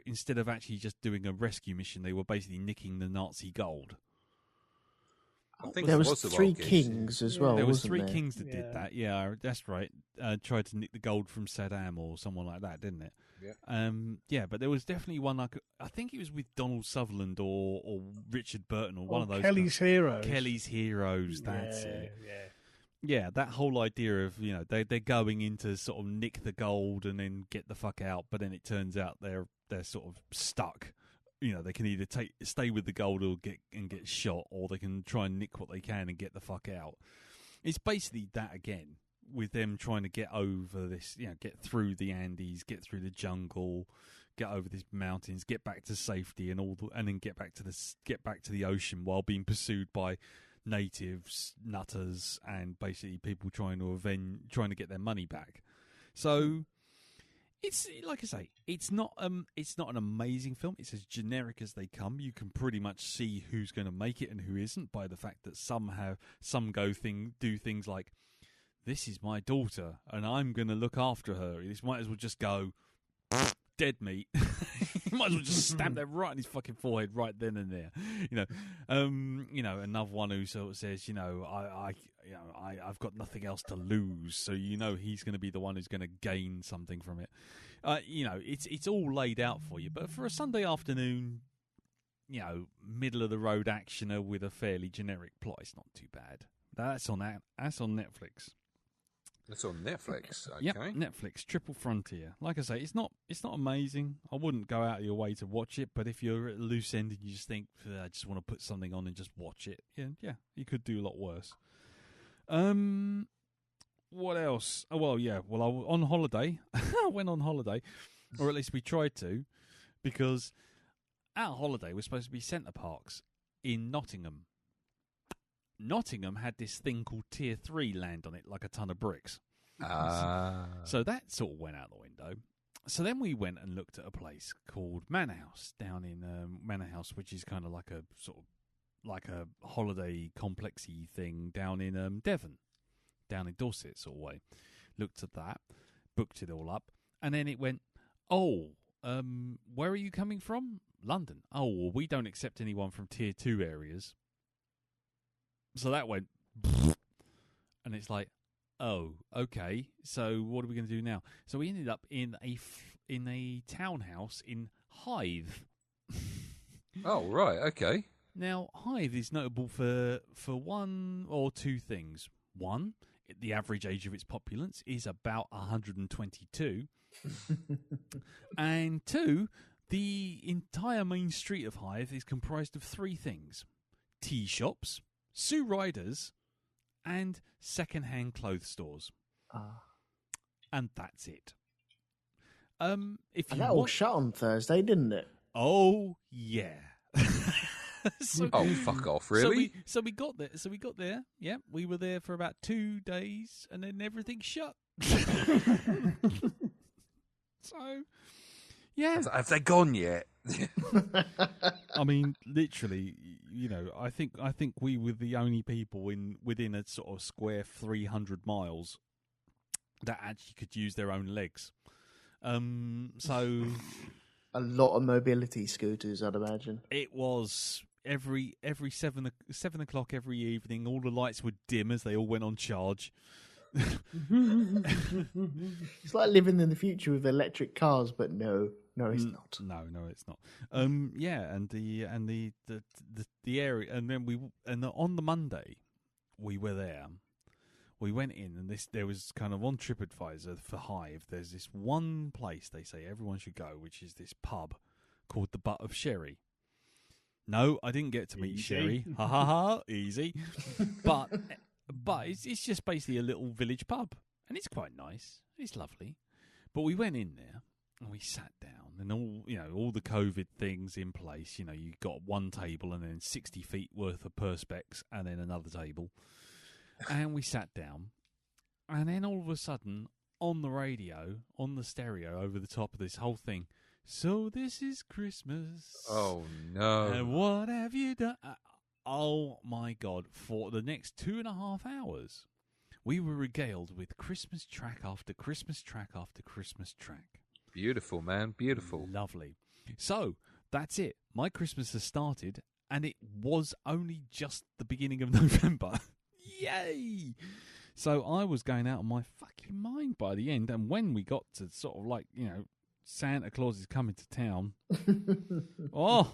instead of actually just doing a rescue mission, they were basically nicking the Nazi gold. I think there was Three Kings as well. There was wasn't Three there? Kings that did that. Yeah, that's right. Tried to nick the gold from Saddam or someone like that, didn't it? Yeah. But there was definitely one. I think it was with Donald Sutherland or Richard Burton or one of those. Kelly's Heroes. Kelly's Heroes. That's it. Yeah, that whole idea of they're going in to sort of nick the gold and then get the fuck out, but then it turns out they're sort of stuck. They can either stay with the gold or get shot, or they can try and nick what they can and get the fuck out. It's basically that again, with them trying to get over this, get through the Andes, get through the jungle, get over these mountains, get back to safety, and then get back to the ocean while being pursued by natives, nutters, and basically people trying to get their money back. So It's like I say, it's not an amazing film. It's as generic as they come. You can pretty much see who's going to make it and who isn't by the fact that some do things like, this is my daughter and I'm going to look after her. This might as well just go dead meat. You might as well just stamp that right on his fucking forehead right then and there. Another one who sort of says, I've got nothing else to lose, so he's going to be the one who's going to gain something from it. It's all laid out for you. But for a Sunday afternoon, middle of the road actioner with a fairly generic plot, it's not too bad. That's on Netflix. That's on Netflix. Okay. Yep, Netflix, Triple Frontier. Like I say, it's not amazing. I wouldn't go out of your way to watch it, but if you're at a loose end and you just think, I just want to put something on and just watch it, yeah, you could do a lot worse. What else? Oh, well, yeah. Well, I was on holiday. I went on holiday, or at least we tried to, because our holiday was supposed to be Centre Parks in Nottingham. Nottingham had this thing called Tier 3 land on it, like a ton of bricks. So that sort of went out the window. So then we went and looked at a place called Manor House, down in Manor House, which is kind of like a sort of like a holiday complexy thing down in Devon, down in Dorset sort of way. Looked at that, booked it all up, and then it went, where are you coming from? London. Oh, well, we don't accept anyone from Tier 2 areas. So that went, and it's like, oh, okay. So what are we going to do now? So we ended up in a townhouse in Hythe. Oh, right, okay. Now, Hythe is notable for one or two things. One, the average age of its populace is about 122. And two, the entire main street of Hythe is comprised of three things: tea shops, Sue Riders, and second-hand clothes stores. And that's it. And that all shut on Thursday, didn't it? Oh, yeah. Fuck off, really? So we got there. Yeah, we were there for about 2 days, and then everything shut. So, yeah. Have they gone yet? I mean, literally, I think we were the only people within a sort of square 300 miles that actually could use their own legs. So a lot of mobility scooters, I'd imagine. It was every 7 o'clock every evening. All the lights would dim as they all went on charge. It's like living in the future with electric cars, but no, it's not. No, it's not. Yeah, and the area, and then on the Monday we were there. We went in, and there was kind of on TripAdvisor for Hythe. There's this one place they say everyone should go, which is this pub called the Butt of Sherry. No, I didn't get to meet Sherry. Ha ha ha, easy. But it's just basically a little village pub, and it's quite nice. It's lovely. But we went in there and we sat down, and all the COVID things in place. You got one table and then 60 feet worth of perspex, and then another table. And we sat down, and then all of a sudden, on the radio, on the stereo, over the top of this whole thing, so this is Christmas. Oh, no. And what have you done? Oh, my God. For the next 2.5 hours, we were regaled with Christmas track after Christmas track after Christmas track. Beautiful, man. Beautiful. Lovely. So, that's it. My Christmas has started, and it was only just the beginning of November. Yay! So I was going out of my fucking mind by the end, and when we got to sort of like, Santa Claus is coming to town. Oh,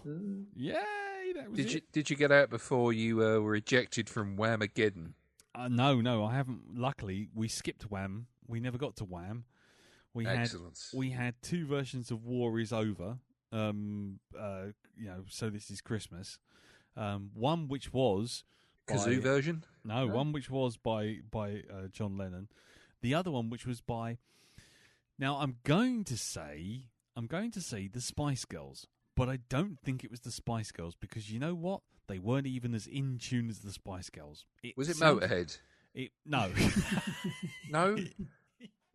yay! That was it. Did you get out before you were ejected from Whamageddon? No, I haven't. Luckily, we skipped Wham. We never got to Wham. Excellent. We had two versions of War Is Over. So This Is Christmas. One which was Kazoo version? No, one which was by John Lennon. The other one which was by. Now I'm going to say the Spice Girls, but I don't think it was the Spice Girls, because you know what? They weren't even as in tune as the Spice Girls. Was it Motorhead? No. No?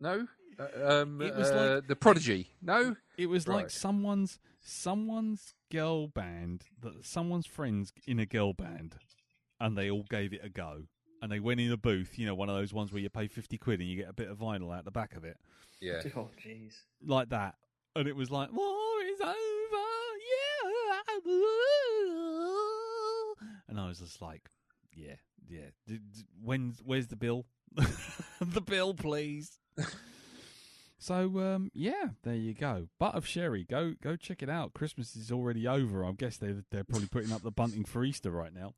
No? It was like The Prodigy. No, it was like Right. someone's girl band, that someone's friends in a girl band, and they all gave it a go. And they went in a booth, one of those ones where you pay 50 quid and you get a bit of vinyl out the back of it, yeah. Oh, jeez. like that. And it was like, war is over, yeah. And I was just like, yeah. Where's the bill? The bill, please. So, there you go. Butt of Sherry, go check it out. Christmas is already over. I guess they're probably putting up the bunting for Easter right now.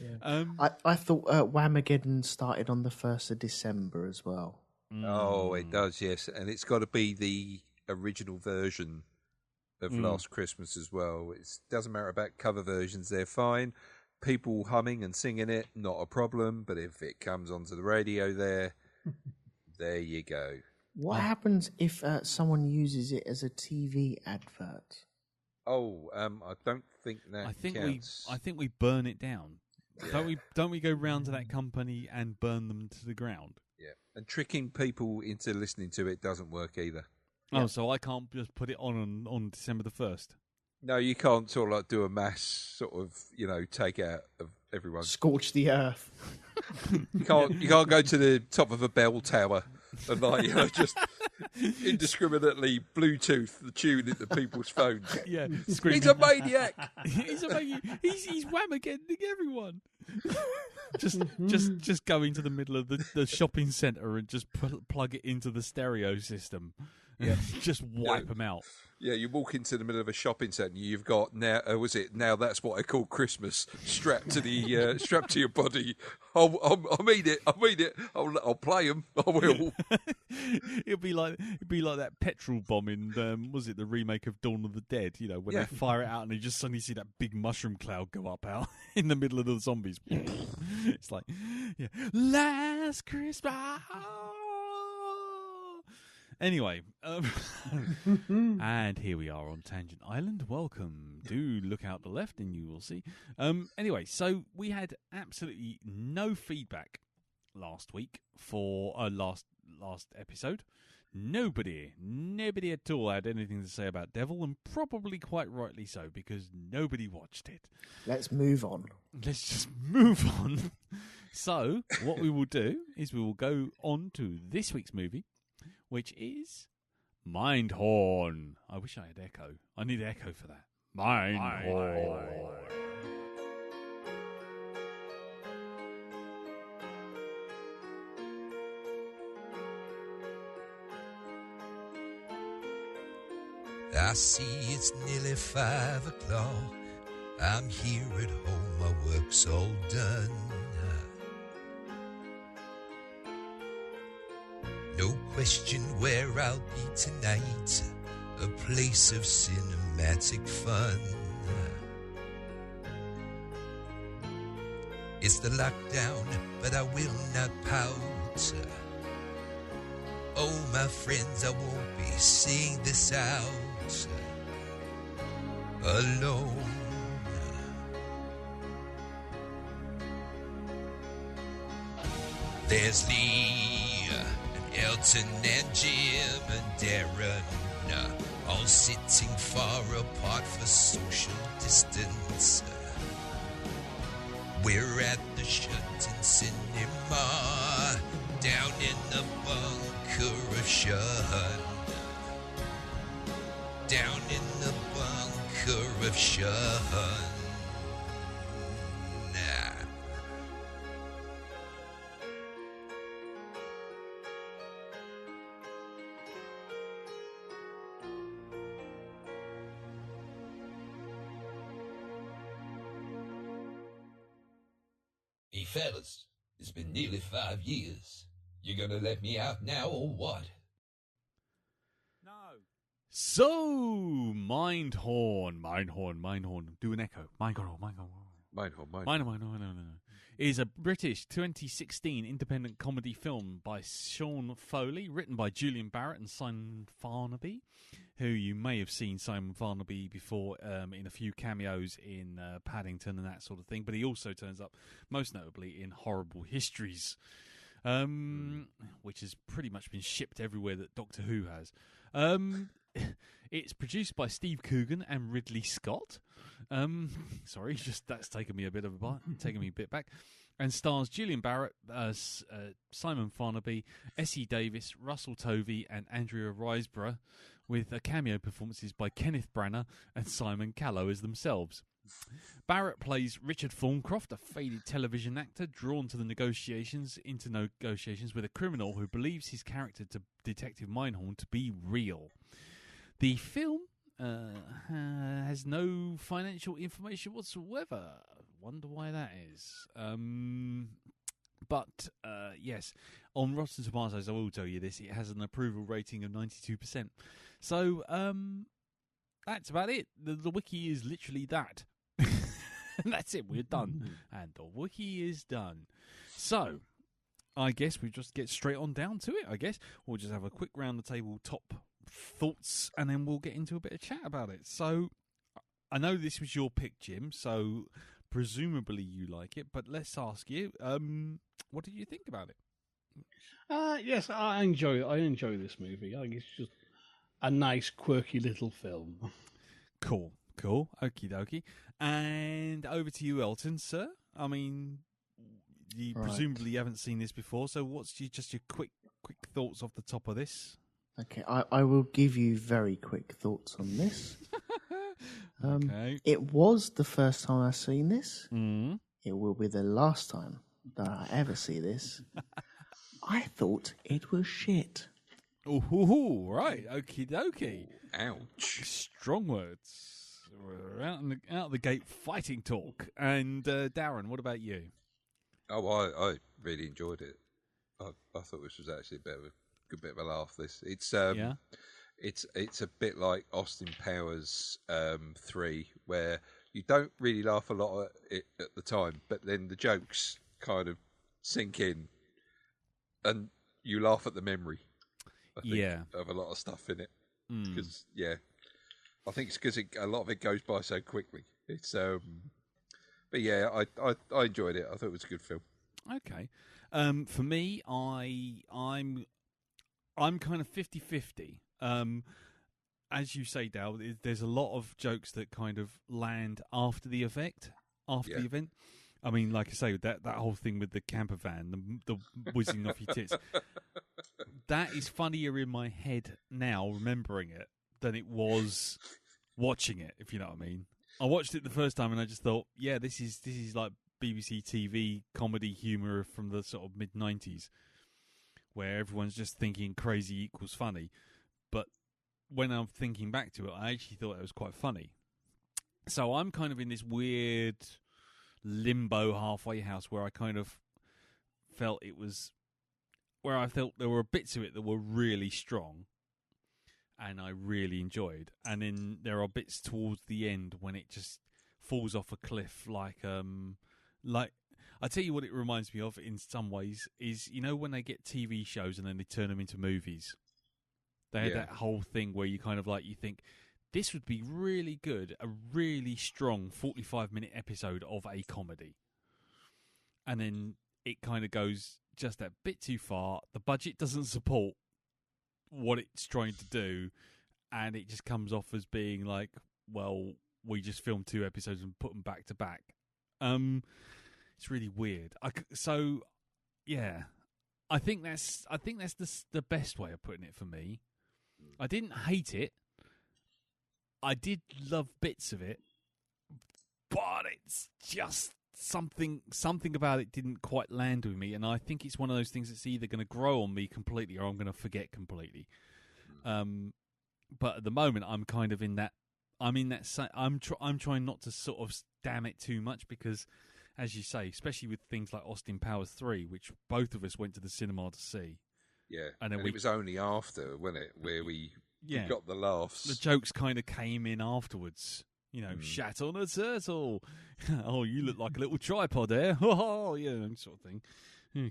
Yeah. I thought Whamageddon started on the 1st of December as well. Oh, it does, yes. And it's got to be the original version of Last Christmas as well. It doesn't matter about cover versions, they're fine. People humming and singing it, not a problem. But if it comes onto the radio there you go. What happens if someone uses it as a TV advert? Oh, I don't think that counts. I think we burn it down. Yeah. Don't we go round to that company and burn them to the ground? Yeah, and tricking people into listening to it doesn't work either. Oh, yeah. So I can't just put it on December the 1st? No, you can't sort of like do a mass sort of, take out of everyone. Scorch the earth. You can't go to the top of a bell tower and just indiscriminately Bluetooth the tune into people's phones. Yeah, screaming. He's a maniac. He's Whamagedding everyone. just go into the middle of the shopping centre and just plug it into the stereo system. Yeah, just wipe them out. Yeah, you walk into the middle of a shopping centre. You've got now. Now that's what I call Christmas strapped to the strapped to your body. I mean it. I'll play them. I will. It'll be like that petrol bomb in was it the remake of Dawn of the Dead? When they fire it out and you just suddenly see that big mushroom cloud go up out in the middle of the zombies. It's like, Last Christmas. Anyway, and here we are on Tangent Island. Welcome. Do look out the left and you will see. Anyway, so we had absolutely no feedback last week for last episode. Nobody at all had anything to say about Devil, and probably quite rightly so, because nobody watched it. Let's move on. Let's just move on. So, what we will do is we will go on to this week's movie, which is Mindhorn. I wish I had echo. I need echo for that. Mindhorn. I see it's nearly 5 o'clock. I'm here at home, my work's all done. No question where I'll be tonight, a place of cinematic fun. It's the lockdown, but I will not pout. Oh, my friends, I won't be seeing this out alone. There's Lee, Elton and Jim and Darren, all sitting far apart for social distance. We're at the shut-in cinema, down in the bunker of Shun. Down in the bunker of Shun. Hey fellas, it's been nearly 5 years. You gonna let me out now or what? No. So, Mindhorn. Do an echo. Mindhorn. Is a British 2016 independent comedy film by Sean Foley, written by Julian Barrett and Simon Farnaby, who you may have seen Simon Farnaby before in a few cameos in Paddington and that sort of thing, but he also turns up most notably in Horrible Histories. which has pretty much been shipped everywhere that Doctor Who has. It's produced by Steve Coogan and Ridley Scott. Sorry, just that's taken me a bit back. And stars Julian Barrett, Simon Farnaby, Essie Davis, Russell Tovey, and Andrea Riseborough, with cameo performances by Kenneth Branagh and Simon Callow as themselves. Barrett plays Richard Thorncroft, a faded television actor drawn into negotiations with a criminal who believes his character to Detective Mindhorn to be real. The film has no financial information whatsoever. Wonder why that is. But yes, on Rotten Tomatoes, I will tell you this: it has an approval rating of 92%. So that's about it. The wiki is literally that. And that's it. We're done, and the wiki is done. So I guess we just get straight on down to it. I guess we'll just have a quick round the table top thoughts, and then we'll get into a bit of chat about it. So I know this was your pick, Jim. So presumably you like it, but let's ask you, what did you think about it? Yes, I enjoy this movie. I think it's just a nice, quirky little film. Cool. Okie dokie. And over to you, Elton, sir. I mean, you presumably haven't seen this before, so what's your quick thoughts off the top of this? Okay, I will give you very quick thoughts on this. Okay. It was the first time I've seen this. Mm. It will be the last time that I ever see this. I thought it was shit. Ooh, right. Okie dokie. Ouch. Strong words. We're out the gate fighting talk. And Darren, what about you? Oh, I really enjoyed it. I thought this was actually a good bit of a laugh. It's a bit like Austin Powers 3, where you don't really laugh a lot at it at the time, but then the jokes kind of sink in, and you laugh at the memory. I think, of a lot of stuff in it, because I think it's because a lot of it goes by so quickly. It's but yeah, I enjoyed it. I thought it was a good film. Okay, for me, I'm kind of 50-50. As you say, Dal, there's a lot of jokes that kind of land after the event. I mean, like I say, that whole thing with the camper van, the whizzing off your tits, that is funnier in my head now, remembering it, than it was watching it, if you know what I mean. I watched it the first time and I just thought, yeah, this is like BBC TV comedy humour from the sort of mid-90s, where everyone's just thinking crazy equals funny. But when I'm thinking back to it, I actually thought it was quite funny. So I'm kind of in this weird limbo halfway house where I kind of felt there were bits of it that were really strong and I really enjoyed. And then there are bits towards the end when it just falls off a cliff like I tell you what it reminds me of in some ways is, you know, when they get TV shows and then they turn them into movies. They had that whole thing where you kind of like, you think, this would be really good, a really strong 45-minute episode of a comedy. And then it kind of goes just that bit too far. The budget doesn't support what it's trying to do. And it just comes off as being like, well, we just filmed 2 episodes and put them back to back. It's really weird. So, yeah, I think that's the best way of putting it for me. I didn't hate it. I did love bits of it, but it's just something about it didn't quite land with me, and I think it's one of those things that's either going to grow on me completely or I'm going to forget completely. But at the moment, I'm kind of in that. I'm trying not to sort of damn it too much because, as you say, especially with things like Austin Powers 3, which both of us went to the cinema to see. Yeah, and it was only after, wasn't it, where we got the laughs. The jokes kind of came in afterwards. You know, shat on a turtle. Oh, you look like a little tripod there. Oh, yeah, sort of thing.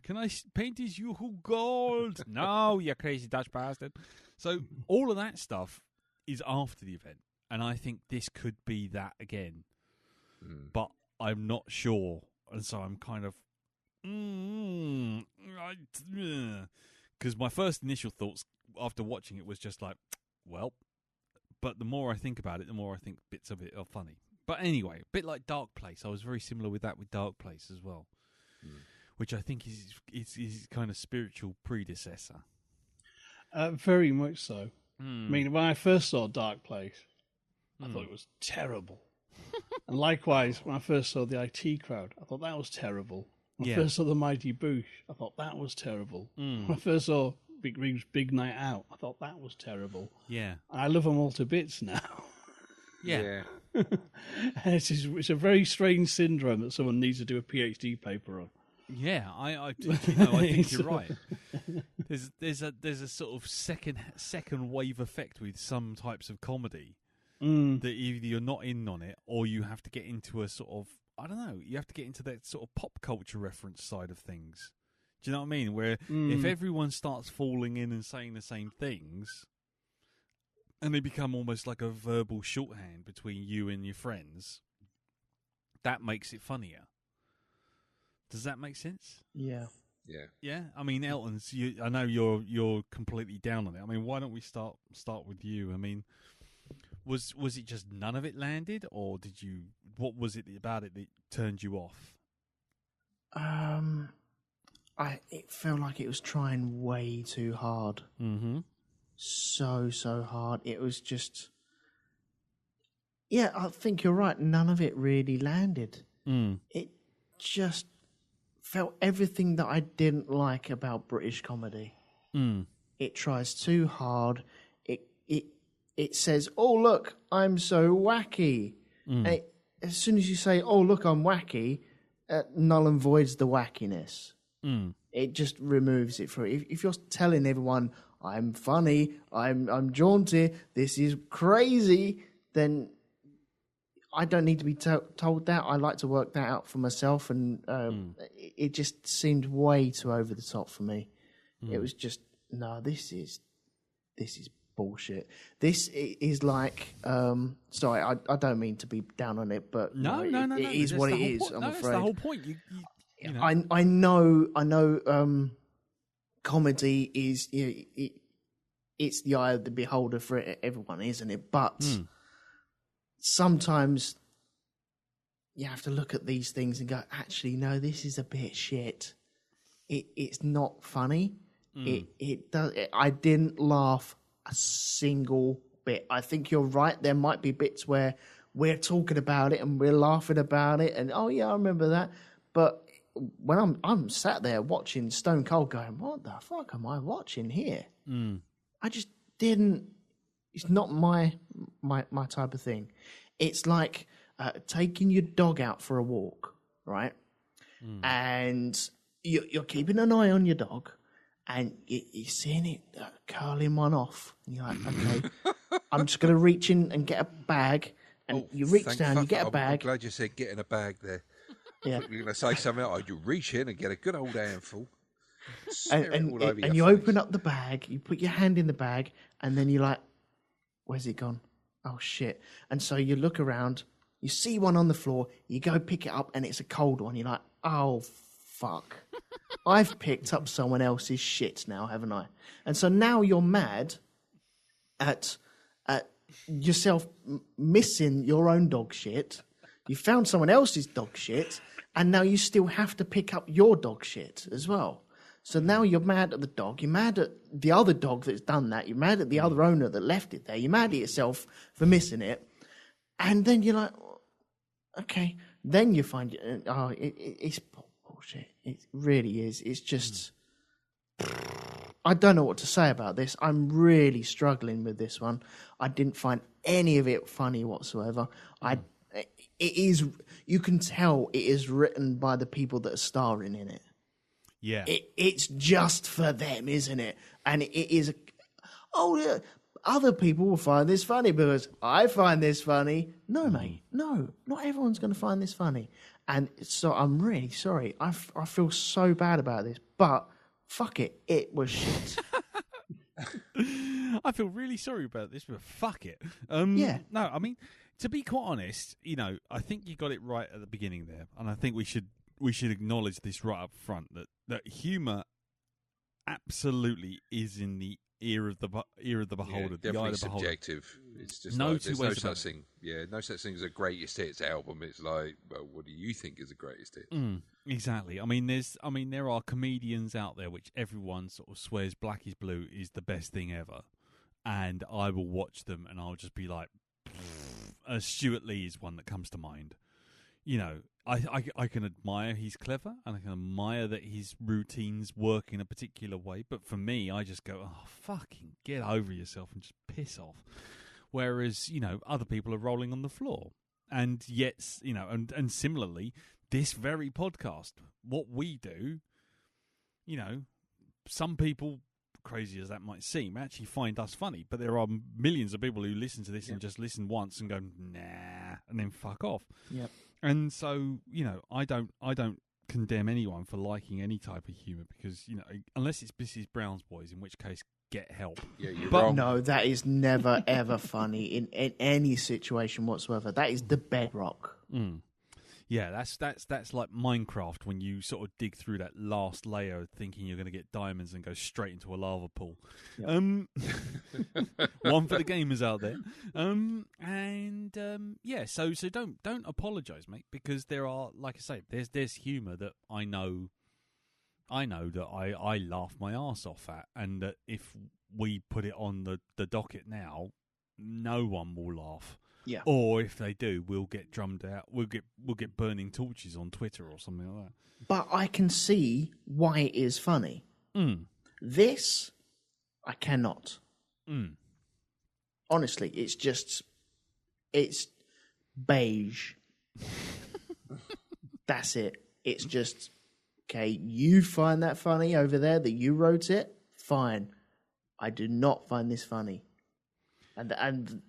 Can I paint his you gold? No, you crazy Dutch bastard. So all of that stuff is after the event. And I think this could be that again. But I'm not sure. And so I'm kind of Because my first initial thoughts after watching it was just like, well, but the more I think about it, the more I think bits of it are funny. But anyway, a bit like Dark Place. I was very similar with that with Dark Place as well, which I think is kind of spiritual predecessor. Very much so. I mean, when I first saw Dark Place, I thought it was terrible. And likewise, when I first saw the IT Crowd, I thought that was terrible. When I first saw the Mighty Boosh, I thought that was terrible. When I first saw Big Rig's Big Night Out, I thought that was terrible. Yeah. And I love them all to bits now. Yeah. It's a very strange syndrome that someone needs to do a PhD paper on. Yeah, I think you're right. There's a sort of second wave effect with some types of comedy that either you're not in on it or you have to get into a sort of, I don't know, you have to get into that sort of pop culture reference side of things. Do you know what I mean? Where if everyone starts falling in and saying the same things, and they become almost like a verbal shorthand between you and your friends, that makes it funnier. Does that make sense? Yeah. Yeah. Yeah. I mean, Elton's. I know you're completely down on it. I mean, why don't we start with you? I mean, was it just none of it landed, or did you? What was it about it that turned you off? It felt like it was trying way too hard. Mm-hmm. So hard. It was just. Yeah, I think you're right. None of it really landed. It just felt everything that I didn't like about British comedy. It tries too hard. It says, "Oh look, I'm so wacky." And as soon as you say, "Oh look, I'm wacky," null and voids the wackiness. It just removes it from it. If you're telling everyone, "I'm funny, I'm jaunty, this is crazy," then I don't need to be told that. I like to work that out for myself, and it just seemed way too over the top for me. It was just, no, this is bullshit. This is like, sorry, I don't mean to be down on it, but No. It is what it is. I'm afraid That's the whole point. You know. I know. Comedy is it's the eye of the beholder for everyone, isn't it? But sometimes you have to look at these things and go, actually, no, this is a bit shit. It's not funny. It does. I didn't laugh a single bit. I think you're right. There might be bits where we're talking about it and we're laughing about it, and oh yeah, I remember that. But when I'm sat there watching Stone Cold, going, what the fuck am I watching here? I just didn't. It's not my type of thing. It's like taking your dog out for a walk, right? And you're keeping an eye on your dog, and you're seeing it curling one off. And you're like, okay, I'm just going to reach in and get a bag. And you reach down, you get a bag. I'm glad you said getting a bag there. Yeah. You're going to say something like, you reach in and get a good old handful. And you open up the bag, you put your hand in the bag, and then you're like, where's it gone? Oh, shit. And so you look around, you see one on the floor, you go pick it up, and it's a cold one. You're like, oh, fuck. I've picked up someone else's shit now, haven't I? And so now you're mad at yourself missing your own dog shit. You found someone else's dog shit, and now you still have to pick up your dog shit as well. So now you're mad at the dog, you're mad at the other dog that's done that, you're mad at the other owner that left it there, you're mad at yourself for missing it, and then you're like, okay, then you find it's bullshit. It really is. It's just, I don't know what to say about this. I'm really struggling with this one. I didn't find any of it funny whatsoever. It is, you can tell it is written by the people that are starring in it. Yeah. It's just for them, isn't it? And it is, other people will find this funny because I find this funny. No, mate, no, not everyone's going to find this funny. And so I'm really sorry. I feel so bad about this, but fuck it, it was shit. I feel really sorry about this, but fuck it. Yeah. No, I mean, to be quite honest, I think you got it right at the beginning there, and I think we should acknowledge this right up front that humour absolutely is in the ear of the beholder, the eye definitely of the beholder. subjective. It's just No like, two there's ways no about such thing. Yeah, no such thing as a greatest hits album. It's like, well, what do you think is a greatest hits? Exactly. I mean, there are comedians out there which everyone sort of swears Black is Blue is the best thing ever, and I will watch them and I'll just be like, Stuart Lee is one that comes to mind. You know, I can admire he's clever, and I can admire that his routines work in a particular way. But for me, I just go, oh, fucking get over yourself and just piss off. Whereas, you know, other people are rolling on the floor. And yet, you know, and similarly, this very podcast, what we do, you know, some people, crazy as that might seem, actually find us funny. But there are millions of people who listen to this and just listen once and go, nah, and then fuck off. Yep. And so, you know, I don't condemn anyone for liking any type of humour because, you know, unless it's Mrs. Brown's Boys, in which case, get help. Yeah, you're But wrong. no, that is never ever funny in any situation whatsoever. That is the bedrock. Yeah, that's like Minecraft when you sort of dig through that last layer thinking you're going to get diamonds and go straight into a lava pool. Yep. One for the gamers out there. Yeah, so don't apologise, mate, because there are, like I say, there's humour that I know that I laugh my arse off at, and that if we put it on the docket now, no one will laugh. Yeah. Or if they do, we'll get drummed out. We'll get burning torches on Twitter or something like that. But I can see why it is funny. This, I cannot. Honestly, it's beige. That's it. It's just, okay, you find that funny over there that you wrote it? Fine. I do not find this funny. And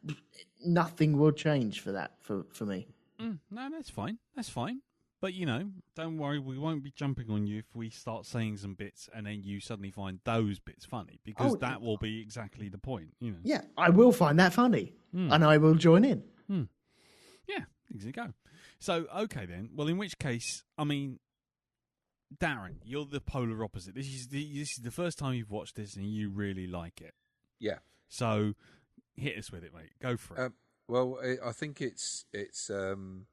nothing will change for that, for me. No, that's fine. That's fine. But, you know, don't worry, we won't be jumping on you if we start saying some bits and then you suddenly find those bits funny, because that will be exactly the point, you know. Yeah, I will find that funny, and I will join in. Yeah, easy go. So, okay then. Well, in which case, I mean, Darren, you're the polar opposite. This is the first time you've watched this and you really like it. Yeah. So, hit us with it, mate. Go for it. Well, I think it's the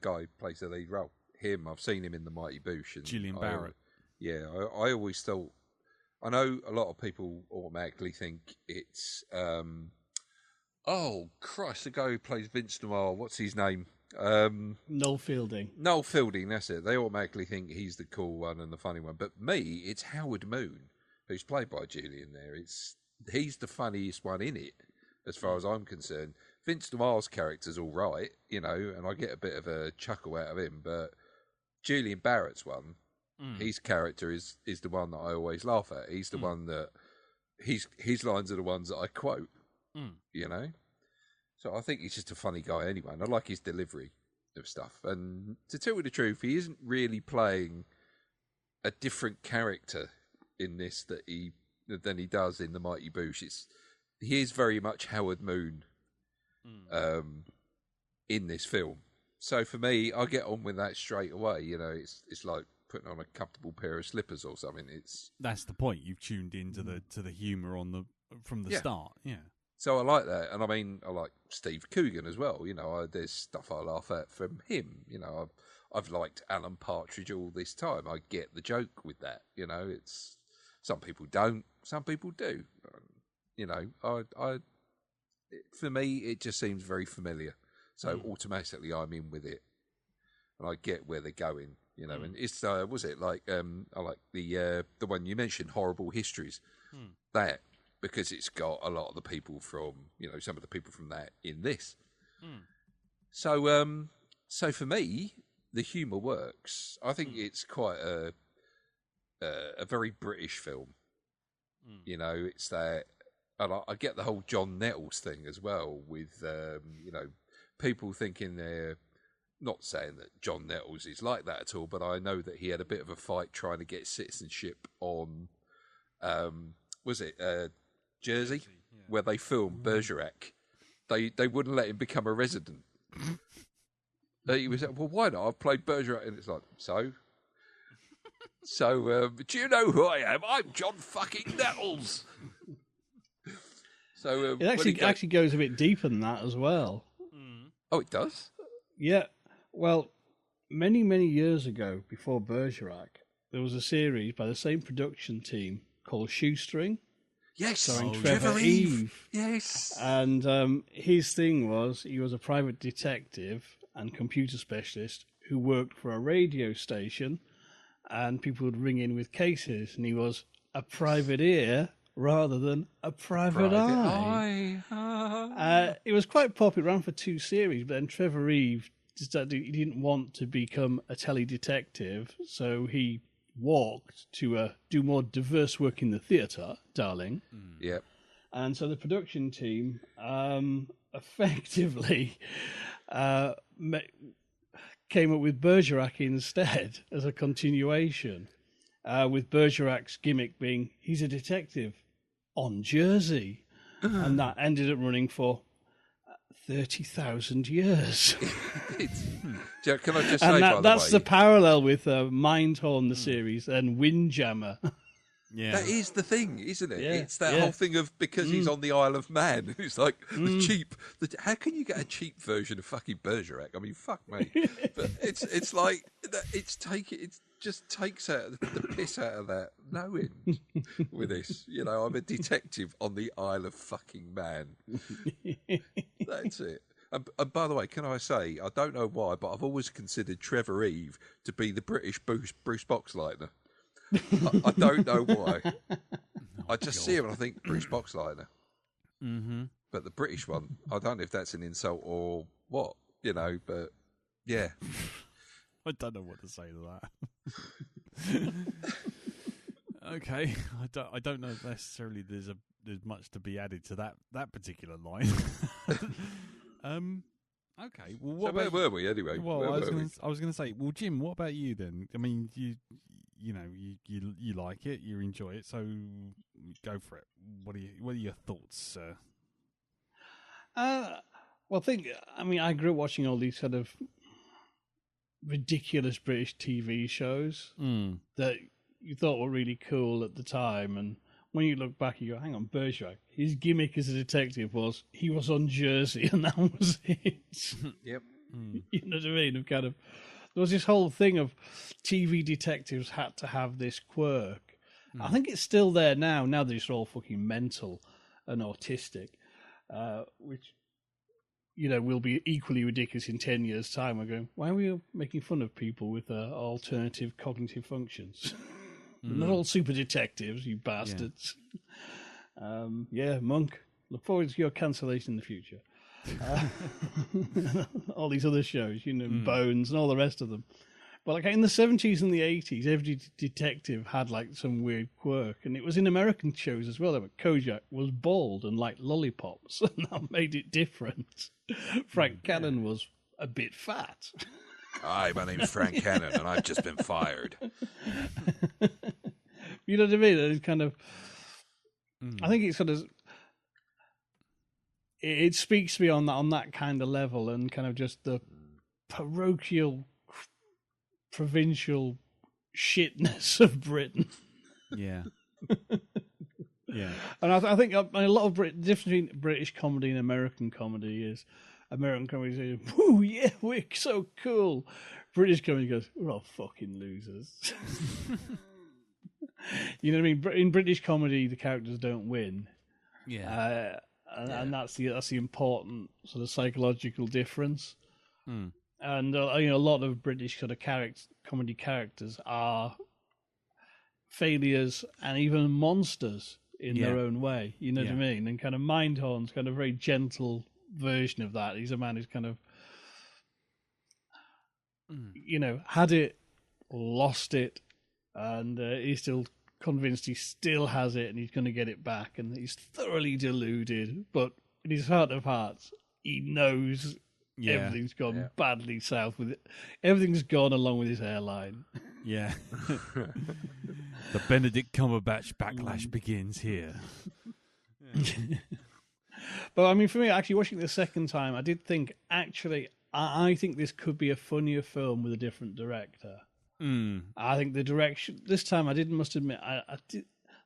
guy who plays the lead role. Him, I've seen him in The Mighty Boosh. And Julian Barrett. I always thought. I know a lot of people automatically think it's. Oh Christ! The guy who plays Vince Noir. What's his name? Noel Fielding. Noel Fielding. That's it. They automatically think he's the cool one and the funny one. But me, it's Howard Moon, who's played by Julian. He's the funniest one in it, as far as I'm concerned. Vince Noir's character's all right, you know, and I get a bit of a chuckle out of him. But Julian Barrett's one, his character is the one that I always laugh at. He's the one that his lines are the ones that I quote, you know. So I think he's just a funny guy anyway, and I like his delivery of stuff. And to tell you the truth, he isn't really playing a different character in this than he does in The Mighty Boosh. He is very much Howard Moon in this film. So for me, I get on with that straight away. You know, it's like putting on a comfortable pair of slippers or something. That's the point. You've tuned into the humour from the start. Yeah. So I like that, and I mean, I like Steve Coogan as well. You know, there's stuff I laugh at from him. You know, I've liked Alan Partridge all this time. I get the joke with that. You know, it's some people don't, some people do. You know, for me, it just seems very familiar. So automatically, I'm in with it, and I get where they're going. You know, and it's was it like I like the one you mentioned, Horrible Histories, that. Because it's got a lot of the people from, you know, some of the people from that in this. So for me, the humour works. I think it's quite a very British film. You know, it's that, and I get the whole John Nettles thing as well, with you know, people thinking they're not saying that John Nettles is like that at all, but I know that he had a bit of a fight trying to get citizenship on, was it Jersey, where they filmed Bergerac. They wouldn't let him become a resident. He was like, well, why not? I've played Bergerac, and it's like, so, do you know who I am? I'm John fucking Nettles. So it actually goes a bit deeper than that as well. Oh, it does? Yeah. Well, many, many years ago, before Bergerac, there was a series by the same production team called Shoestring. Yes. Starring Trevor Eve. Yes. And his thing was he was a private detective and computer specialist who worked for a radio station, and people would ring in with cases, and he was a private ear rather than a private eye. It was quite popular, ran for 2 series, but then Trevor Eve decided he didn't want to become a tele-detective, so he walked to do more diverse work in the theatre, darling. Yep. And so the production team effectively came up with Bergerac instead as a continuation, with Bergerac's gimmick being he's a detective on Jersey. And that ended up running for 30,000 years. Can I just say, and by the way, that's the parallel with Mindhorn, the series, and Windjammer. Yeah, that is the thing, isn't it? Yeah, It's that whole thing of because he's on the Isle of Man. It's like the cheap. How can you get a cheap version of fucking Bergerac? I mean, fuck me. But it's like it just takes out the piss out of that knowing with this. You know, I'm a detective on the Isle of fucking Man. That's it. And by the way, can I say, I don't know why, but I've always considered Trevor Eve to be the British Bruce Boxleitner. I don't know why. I just see him and I think Bruce Boxleitner. Mm-hmm. But the British one, I don't know if that's an insult or what, you know, but yeah. I don't know what to say to that. Okay, I don't know if necessarily there's much to be added to that particular line. Okay, well, what so where were we anyway? Well, I was going to say, well, Jim, what about you then? I mean, you know, you like it, you enjoy it, so go for it. What are your thoughts, sir? Well, I grew up watching all these sort of ridiculous British TV shows that you thought were really cool at the time, and when you look back, you go, hang on, Bergerac, his gimmick as a detective was he was on Jersey, and that was it. Yep. You know what I mean? There was this whole thing of TV detectives had to have this quirk. I think it's still there now. Now they're just all fucking mental and autistic, which, you know, will be equally ridiculous in 10 years' time. We're going, why are we making fun of people with alternative cognitive functions? They're not all super detectives, you bastards. Yeah, Monk. Look forward to your cancellation in the future. All these other shows, you know, Bones and all the rest of them. But like in the 70s and the 80s, every detective had like some weird quirk, and it was in American shows as well. Kojak was bald and liked lollipops, and that made it different. Frank Cannon was a bit fat. Hi, my name's Frank Cannon, and I've just been fired. You know what I mean? It's kind of. I think it's sort of. It speaks to me on that kind of level, and kind of just the parochial, provincial shitness of Britain. Yeah. Yeah. And I think a lot of the difference between British comedy and American comedy is American comedy says, "Woo, yeah, we're so cool." British comedy goes, "We're all fucking losers." You know what I mean? In British comedy, the characters don't win. Yeah. And that's the important sort of psychological difference. And you know, a lot of British sort of comedy characters are failures and even monsters in their own way. You know what I mean? And kind of Mindhorn's kind of very gentle version of that. He's a man who's kind of, you know, had it, lost it, and he's still convinced he still has it and he's going to get it back, and he's thoroughly deluded, but in his heart of hearts he knows everything's gone badly south with it. Everything's gone along with his hairline. Yeah. The Benedict Cumberbatch backlash begins here. But I mean, for me, actually watching it the second time, I did think, actually, I think this could be a funnier film with a different director. I think the direction this time, must admit,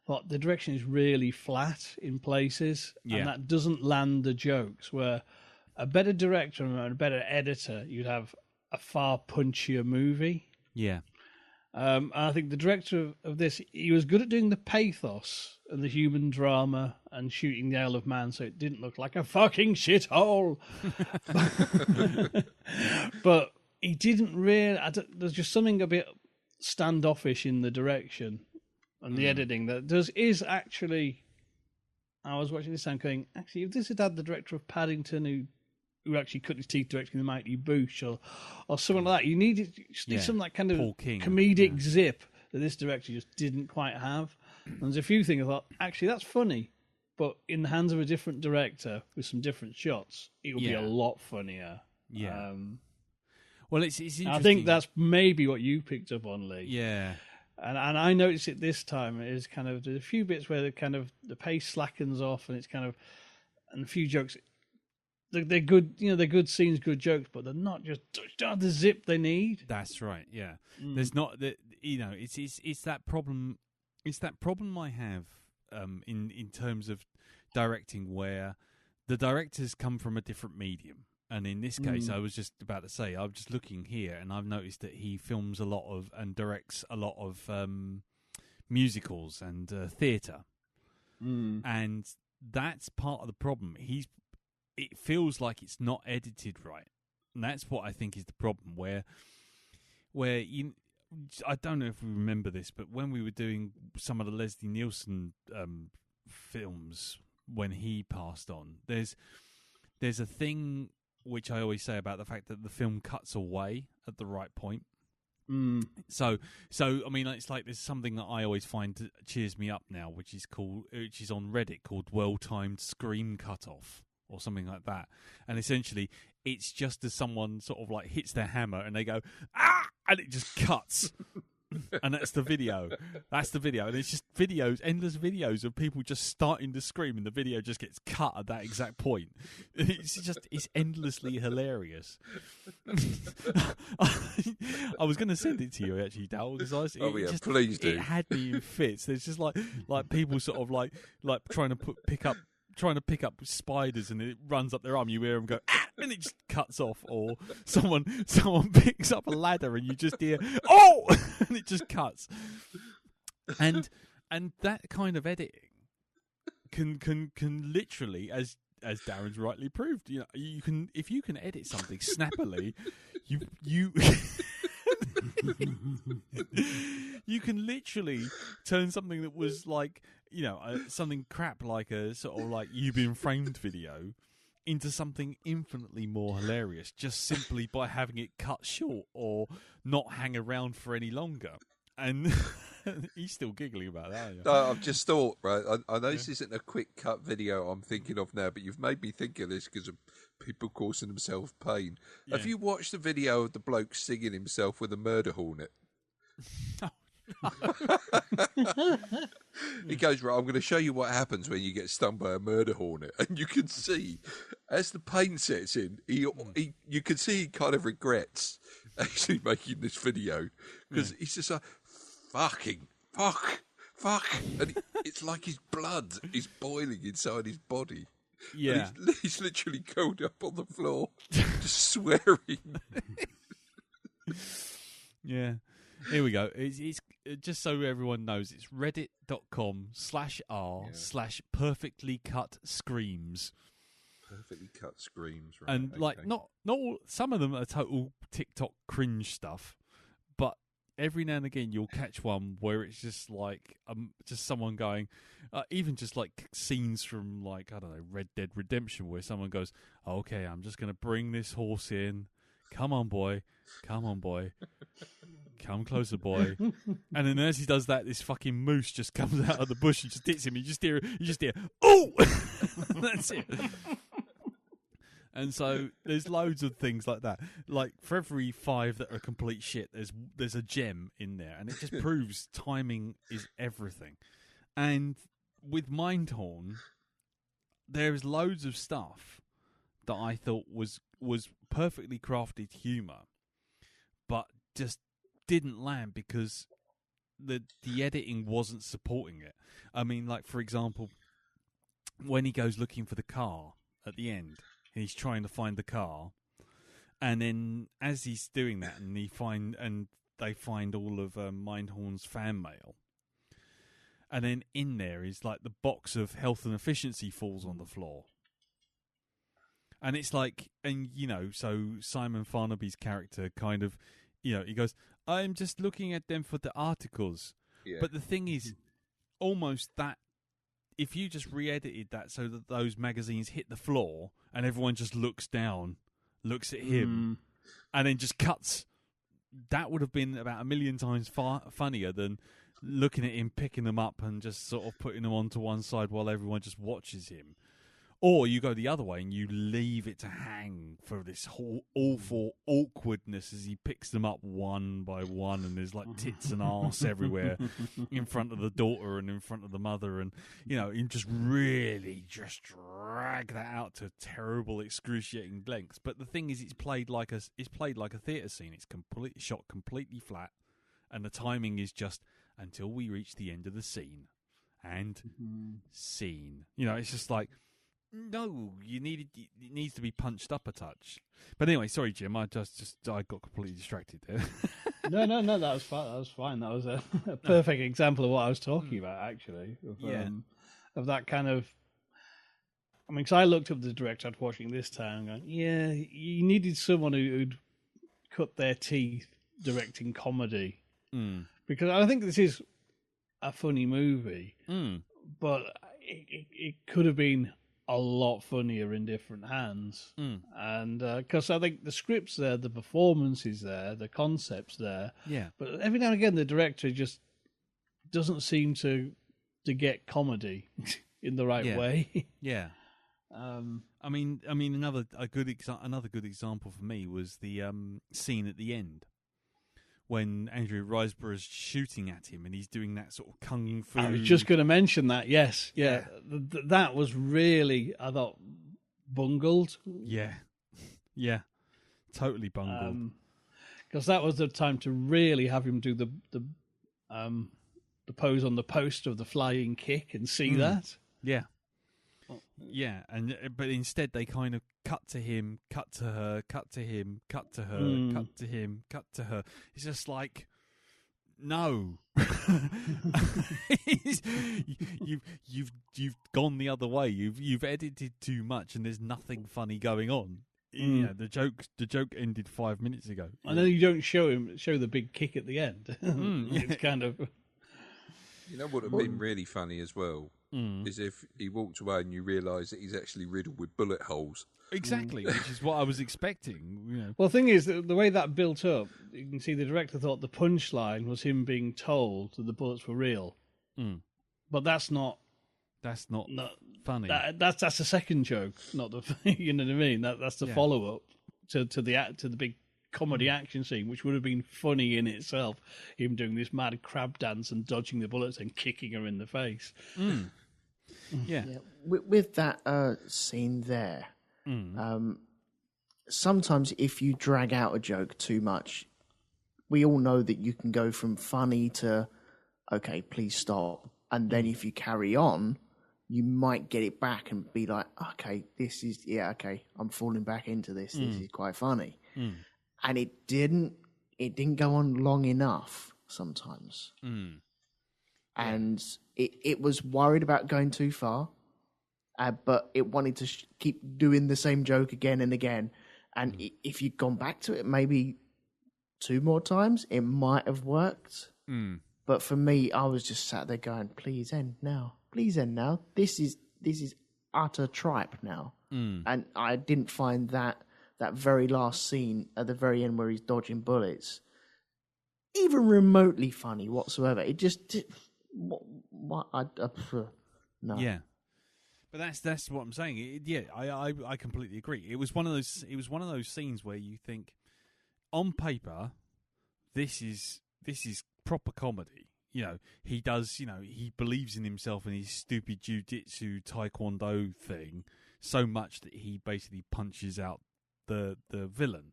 thought the direction is really flat in places, and that doesn't land the jokes. Where a better director and a better editor, you'd have a far punchier movie. Yeah. I think the director of this, he was good at doing the pathos and the human drama and shooting the Isle of Man so it didn't look like a fucking shithole. But he didn't really... there's just something a bit standoffish in the direction and the editing that is actually... I was watching this time going, actually, if this had had the director of Paddington who actually cut his teeth directing the Mighty Boosh or something like that. You need some that kind of comedic zip that this director just didn't quite have. And there's a few things I thought, actually, that's funny, but in the hands of a different director with some different shots, it would be a lot funnier. Yeah. Well, it's interesting. I think that's maybe what you picked up on, Lee. Yeah. And I noticed it this time. It is kind of, there's a few bits where the pace slackens off and it's kind of, and a few jokes... They're good, they're good scenes, good jokes, but they're not just don't have the zip they need. That's right. Yeah, there's not that. It's that problem. It's that problem I have in terms of directing, where the directors come from a different medium. And in this case, I was just about to say, I'm just looking here, and I've noticed that he films a lot of and directs a lot of musicals and theatre, and that's part of the problem. It feels like it's not edited right, and that's what I think is the problem. Where I don't know if we remember this, but when we were doing some of the Leslie Nielsen films when he passed on, there's a thing which I always say about the fact that the film cuts away at the right point. So I mean, it's like there's something that I always find cheers me up now, which is on Reddit called well-timed scream cutoff, or something like that. And essentially, it's just as someone sort of like hits their hammer and they go, ah! And it just cuts. And that's the video. And it's just endless videos of people just starting to scream, and the video just gets cut at that exact point. It's endlessly hilarious. I was going to send it to you, actually, Dal, because please do. It had me in fits. There's just like people sort of like trying to pick up spiders, and it runs up their arm. You hear them go, ah! And it just cuts off. Or someone picks up a ladder, and you just hear, oh! And it just cuts. And that kind of editing can literally, as Darren's rightly proved, you can, if you can edit something snappily, you you can literally turn something that was like, something crap, like a sort of like You've Been Framed video, into something infinitely more hilarious, just simply by having it cut short or not hang around for any longer. And he's still giggling about that. No, I've just thought, right, I know this isn't a quick cut video I'm thinking of now, but you've made me think of this because of people causing themselves pain. Yeah. Have you watched the video of the bloke singing himself with a murder hornet? He goes, right, I'm going to show you what happens when you get stung by a murder hornet. And you can see, as the pain sets in, you can see he kind of regrets actually making this video, because he's just like, fuck. And it's like his blood is boiling inside his body. Yeah. And he's literally curled up on the floor, just swearing. Yeah. Here we go. It's just so everyone knows, it's reddit.com/r/perfectly cut screams. Perfectly cut screams, right? And like, not all, some of them are total TikTok cringe stuff, but every now and again you'll catch one where it's just like just someone going, even just like scenes from, like, I don't know, Red Dead Redemption, where someone goes, okay, I'm just going to bring this horse in. Come on, boy. Come closer, boy. And then as he does that, this fucking moose just comes out of the bush and just hits him. You just hear, oh! That's it. And so there's loads of things like that. Like, for every 5 that are complete shit, there's a gem in there. And it just proves timing is everything. And with Mindhorn, there's loads of stuff that I thought was perfectly crafted humour, but just didn't land because the editing wasn't supporting it. I mean, like, for example, when he goes looking for the car at the end, he's trying to find the car, and then as he's doing that, and they find all of Mindhorn's fan mail, and then in there is like the box of health and efficiency falls on the floor, and it's like, and so Simon Farnaby's character kind of, he goes, "I'm just looking at them for the articles," but the thing is, almost that. If you just re-edited that so that those magazines hit the floor and everyone just looks down, looks at him, and then just cuts, that would have been about 1,000,000 times funnier than looking at him, picking them up, and just sort of putting them onto one side while everyone just watches him. Or you go the other way and you leave it to hang for this whole awful awkwardness as he picks them up one by one, and there's like tits and arse everywhere in front of the daughter and in front of the mother, and you just really just drag that out to terrible, excruciating lengths. But the thing is, it's played like a theatre scene. It's shot completely flat, and the timing is just until we reach the end of the scene and scene. It's just like. No, it needs to be punched up a touch. But anyway, sorry, Jim. I got completely distracted there. No, that was fine. That was fine. That was a perfect example of what I was talking about, actually. Of that kind of. I mean, because I looked up the director after watching this time, going, "Yeah, you needed someone who'd cut their teeth directing comedy," because I think this is a funny movie, but it could have been a lot funnier in different hands. And because I think the script's there, the performance is there, the concept's there, but every now and again the director just doesn't seem to get comedy in the right way. I mean another good example for me was the scene at the end when Andrew Riseborough's shooting at him and he's doing that sort of kung fu. I was just going to mention that. Yes, yeah. That was really, I thought, bungled. Yeah, totally bungled. Because that was the time to really have him do the pose on the post of the flying kick and see that. Yeah. Yeah, but instead they kind of cut to him, cut to her, cut to him, cut to her, cut to him, cut to her. It's just like, no, you've gone the other way. You've edited too much, and there's nothing funny going on. The joke ended 5 minutes ago. And then you don't show the big kick at the end. It's kind of. You know what would have been really funny as well is if he walked away and you realise that he's actually riddled with bullet holes. Exactly, which is what I was expecting. Well, the thing is, the way that built up, you can see the director thought the punchline was him being told that the bullets were real. But that's not funny. That's the second joke, not the. You know what I mean? That's the follow up to the big comedy action scene, which would have been funny in itself. Him doing this mad crab dance and dodging the bullets and kicking her in the face. Yeah. With that scene there, sometimes if you drag out a joke too much, we all know that you can go from funny to, okay, please stop. And then if you carry on, you might get it back and be like, okay, I'm falling back into this. This is quite funny. And it didn't go on long enough sometimes. And it was worried about going too far, but it wanted to keep doing the same joke again and again. And if you'd gone back to it maybe 2 more times, it might have worked. But for me, I was just sat there going, please end now. Please end now. This is utter tripe now. And I didn't find that very last scene at the very end where he's dodging bullets even remotely funny whatsoever. It just no. Yeah, but that's what I'm saying. I completely agree. It was one of those scenes where you think, on paper, this is proper comedy. he does, he believes in himself and his stupid jiu-jitsu taekwondo thing so much that he basically punches out the villain.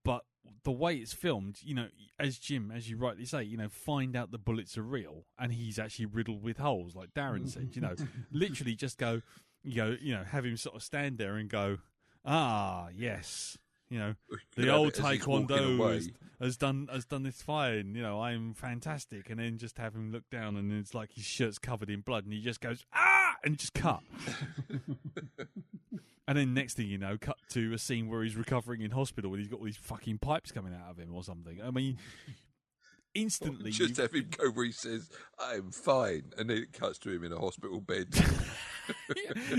But the way it's filmed, as Jim, as you rightly say, find out the bullets are real and he's actually riddled with holes, like Darren said, literally just go, have him sort of stand there and go, yes, the old taekwondo has done this fine, I'm fantastic, and then just have him look down and it's like his shirt's covered in blood and he just goes, and just cut. And then next thing you know, cut to a scene where he's recovering in hospital and he's got all these fucking pipes coming out of him or something. I mean, instantly... Just have him go where he says, I'm fine, and then it cuts to him in a hospital bed.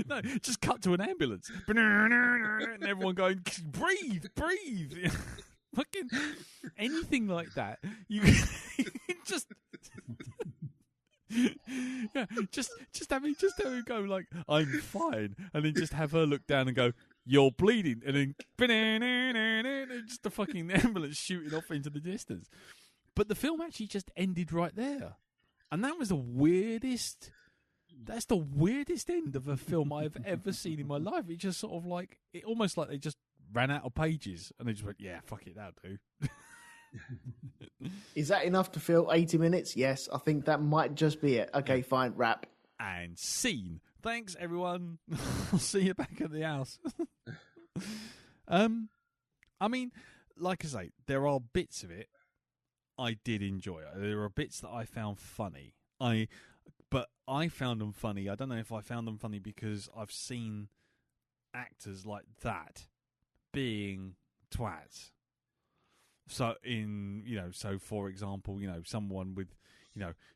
No, just cut to an ambulance. And everyone going, breathe. Fucking anything like that. You just... Yeah, just have him go like, I'm fine, and then just have her look down and go, you're bleeding, and then just the fucking ambulance shooting off into the distance. But the film actually just ended right there, and that was the weirdest. That's the weirdest end of a film I've ever seen in my life. It just sort of like, it almost like they just ran out of pages and they just went, yeah, fuck it, that'll do. Is that enough to fill 80 minutes? Yes, I think that might just be it. Okay, fine, wrap. And scene. Thanks, everyone. I'll see you back at the house. I mean, like I say, there are bits of it I did enjoy. There are bits that I found funny. But I found them funny. I don't know if I found them funny because I've seen actors like that being twats. So for example, someone with,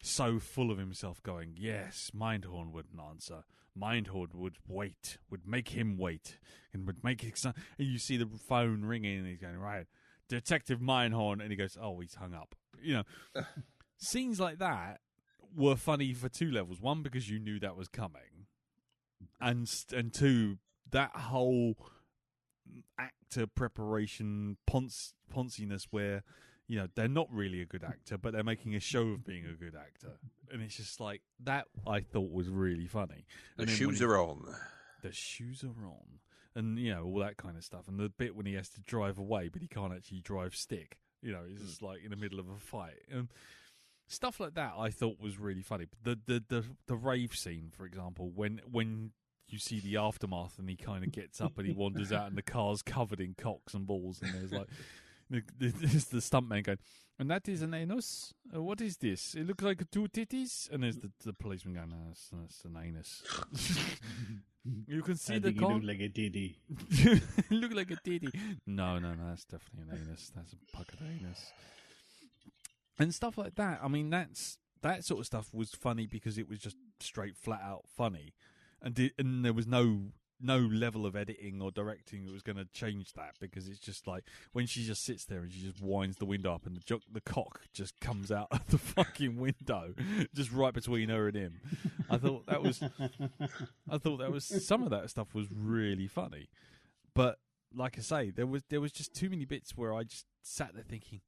so full of himself going, yes, Mindhorn wouldn't answer. Mindhorn would make him wait, and would make it. And you see the phone ringing, and he's going, right, Detective Mindhorn, and he goes, oh, he's hung up. Scenes like that were funny for two levels. One, because you knew that was coming, and two, that whole actor preparation ponciness where they're not really a good actor but they're making a show of being a good actor, and it's just like that. I thought was really funny. The shoes are on, and all that kind of stuff, and the bit when he has to drive away but he can't actually drive stick, it's just like in the middle of a fight and stuff like that. I thought was really funny. The rave scene, for example, when you see the aftermath and he kind of gets up and he wanders out and the car's covered in cocks and balls, and there's like there's the stuntman going, and that is an anus? What is this? It looks like two titties. And there's the policeman going, no, it's an anus. You can see the cock. You look like a titty. Look like a titty. No, that's definitely an anus. That's a puckered anus. And stuff like that. I mean, that sort of stuff was funny because it was just straight, flat out funny. And there was no level of editing or directing that was going to change that, because it's just like when she just sits there and she just winds the window up and the cock just comes out of the fucking window, just right between her and him. I thought that was some of that stuff was really funny, but like I say, there was just too many bits where I just sat there thinking,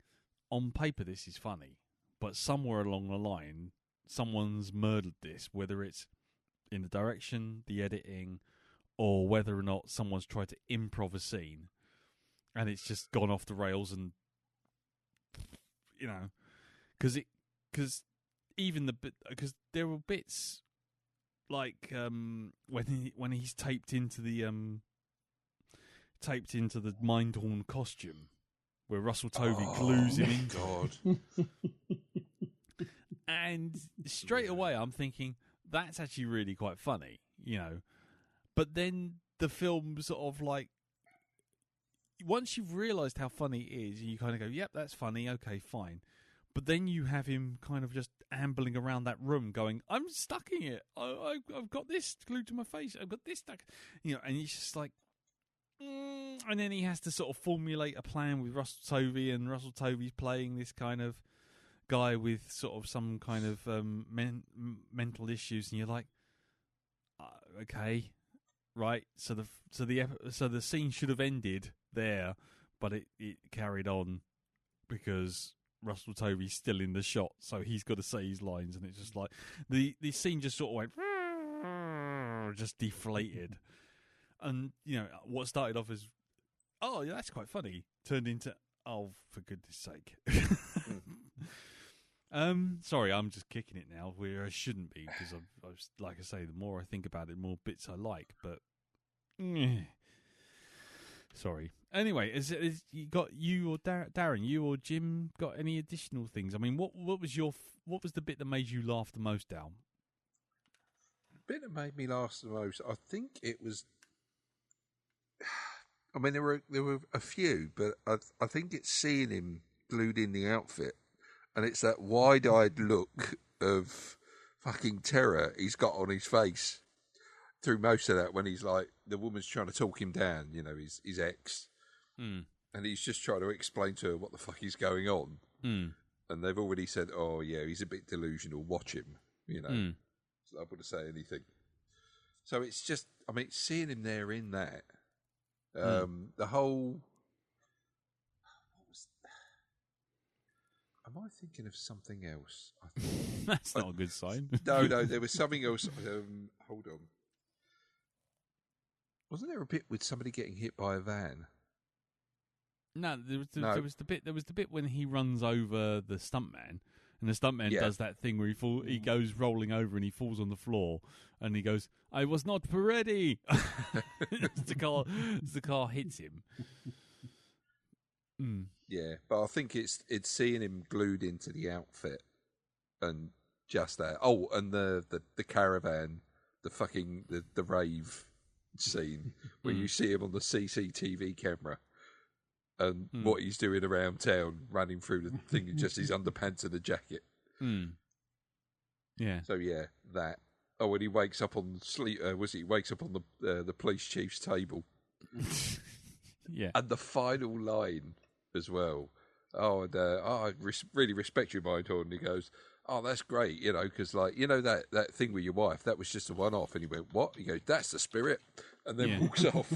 on paper this is funny, but somewhere along the line someone's murdered this, whether it's in the direction, the editing, or whether or not someone's tried to improv a scene and it's just gone off the rails, and because there were bits like when he's taped into the Mindhorn costume where Russell Tovey glues him into. God. And straight away I'm thinking, that's actually really quite funny, But then the film sort of like, once you've realised how funny it is, you kind of go, yep, that's funny, okay, fine. But then you have him kind of just ambling around that room going, I'm stuck in it. I've got this glued to my face. I've got this stuck. And he's just like, and then he has to sort of formulate a plan with Russell Tovey, and Russell Tovey's playing this kind of guy with sort of some kind of mental issues, and you're like, okay, right. So the scene should have ended there, but it carried on because Russell Tovey's still in the shot, so he's got to say his lines, and it's just like the scene just sort of went just deflated, and what started off as oh yeah, that's quite funny turned into oh for goodness sake. Sorry, I'm just kicking it now where I shouldn't be because I was, like I say, the more I think about it, the more bits I like. But sorry. Anyway, is you got you or Darren, you or Jim got any additional things? I mean, what was the bit that made you laugh the most, Dal? The bit that made me laugh the most, I think it was. I mean, there were a few, but I think it's seeing him glued in the outfit. And it's that wide-eyed look of fucking terror he's got on his face through most of that when he's like, the woman's trying to talk him down, his ex. Mm. And he's just trying to explain to her what the fuck is going on. Mm. And they've already said, oh, yeah, he's a bit delusional, watch him, Mm. So I wouldn't say anything. So it's just, I mean, seeing him there in that, the whole... Am I thinking of something else? That's not a good sign. No, there was something else. Hold on. Wasn't there a bit with somebody getting hit by a van? No, there was the bit when he runs over the stuntman, and the stuntman does that thing where he goes rolling over and he falls on the floor, and he goes, "I was not ready." the car hits him. Mm. Yeah, but I think it's seeing him glued into the outfit and just that. Oh, and the caravan, the rave scene where you see him on the CCTV camera and what he's doing around town, running through the thing, just his underpants and a jacket. Mm. Yeah. So yeah, that. Oh, when he wakes up on he wakes up on the police chief's table. Yeah. And the final line as well. Oh, and I really respect you, Mindhorn. And he goes, "Oh, that's great, because that thing with your wife, that was just a one-off." And he went, "What?" He goes, "That's the spirit," and then walks off.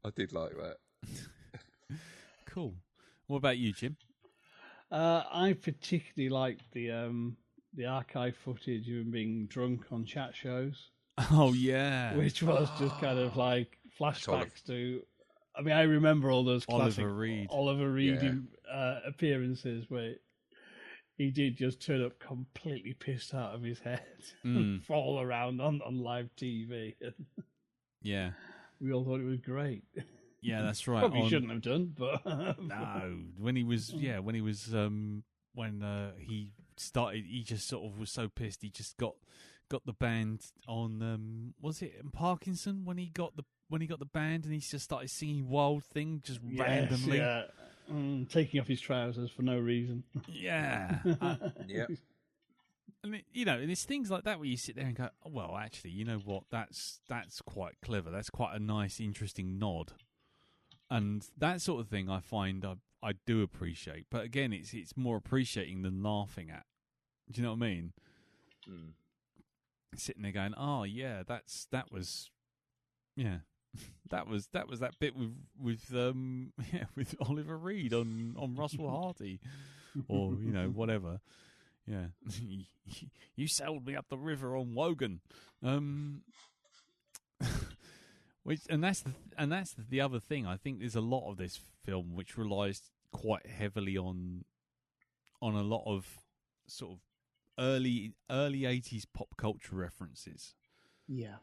I did like that. Cool. What about you, Jim? I particularly liked the archive footage of him being drunk on chat shows. Oh yeah, which was just kind of like flashbacks to. I mean, I remember all those classic Oliver Reed appearances where he did just turn up completely pissed out of his head and fall around on live TV. Yeah, we all thought it was great. Yeah, that's right. Probably shouldn't have done, but no, when he started, he just sort of was so pissed. He just got the band on. Was it in Parkinson when he got the band and he just started singing Wild Thing just randomly? Yeah. Taking off his trousers for no reason. Yeah. Yeah. And and it's things like that where you sit there and go, oh, well, actually, you know what? That's quite clever. That's quite a nice, interesting nod. And that sort of thing I find I do appreciate. But again, it's more appreciating than laughing at. Do you know what I mean? Mm. Sitting there going, oh yeah, that was that bit with Oliver Reed on Russell Hardy, or whatever. Yeah, you sailed me up the river on Wogan. That's the other thing. I think there's a lot of this film which relies quite heavily on a lot of sort of early 80s pop culture references. Yeah.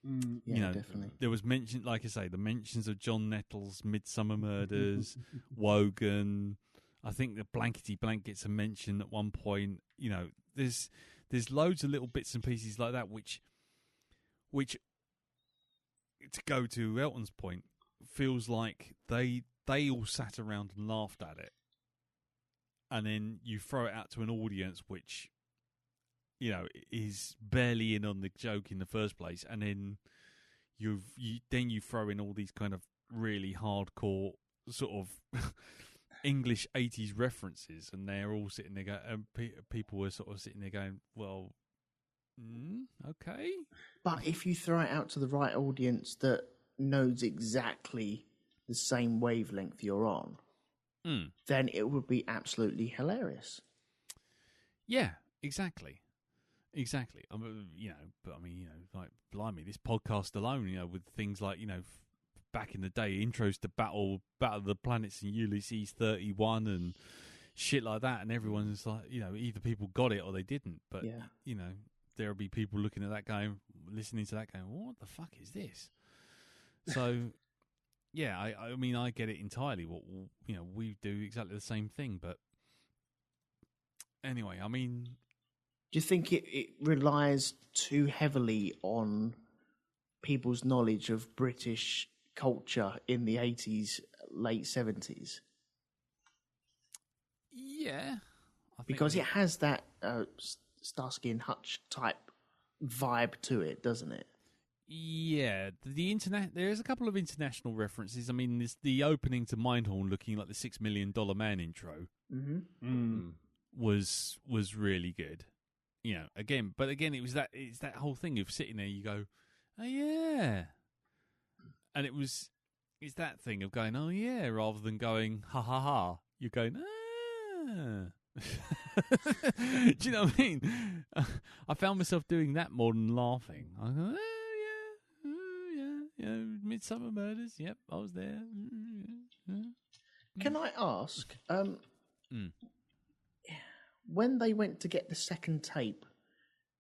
Definitely. There was mention, like I say, the mentions of John Nettles' Midsummer Murders, Wogan. I think the Blankety Blank gets a mention at one point. There's loads of little bits and pieces like that, which to go to Elton's point, feels like they all sat around and laughed at it, and then you throw it out to an audience which is barely in on the joke in the first place, and then you throw in all these kind of really hardcore sort of English 80s references, and they're all sitting there going, and people were sort of sitting there going, well, okay. But if you throw it out to the right audience that knows exactly the same wavelength you're on, then it would be absolutely hilarious. Yeah, exactly. I mean, like, blimey, this podcast alone, with things like, back in the day, intros to Battle of the Planets and Ulysses 31 and shit like that, and everyone's like, either people got it or they didn't. But there'll be people looking at that listening to that going, what the fuck is this? So yeah, I mean, I get it entirely. What we do exactly the same thing, but anyway, I mean, do you think it relies too heavily on people's knowledge of British culture in the 80s, late 70s? Yeah. Because it has that Starsky and Hutch type vibe to it, doesn't it? Yeah. There's a couple of international references. I mean, the opening to Mindhorn looking like the $6 Million Man intro was really good. Again, it's that whole thing of sitting there, you go, oh yeah. And it's that thing of going, oh yeah, rather than going, ha ha ha. You're going, ah. Do you know what I mean? I found myself doing that more than laughing. I go, oh yeah, Midsummer Murders. Yep, I was there. Can I ask, when they went to get the second tape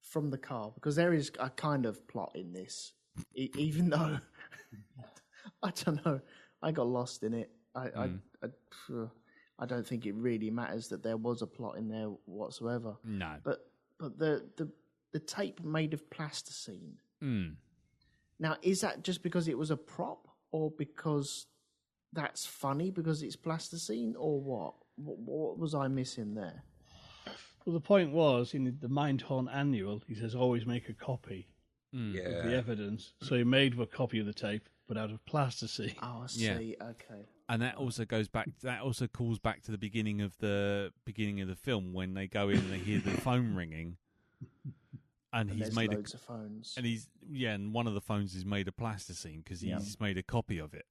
from the car, because there is a kind of plot in this, even though I don't know, I got lost in it. I don't think it really matters that there was a plot in there whatsoever. No. But the tape made of plasticine. Now, is that just because it was a prop, or because that's funny because it's plasticine, or what? What was I missing there? Well, the point was, in the Mindhorn annual, he says always make a copy of the evidence. So he made a copy of the tape, but out of plasticine. Oh, I see. Yeah. Okay. And that also goes back. That also calls back to the beginning of the film when they go in and they hear the phone ringing, and he's made loads of phones. And and one of the phones is made of plasticine because he's made a copy of it.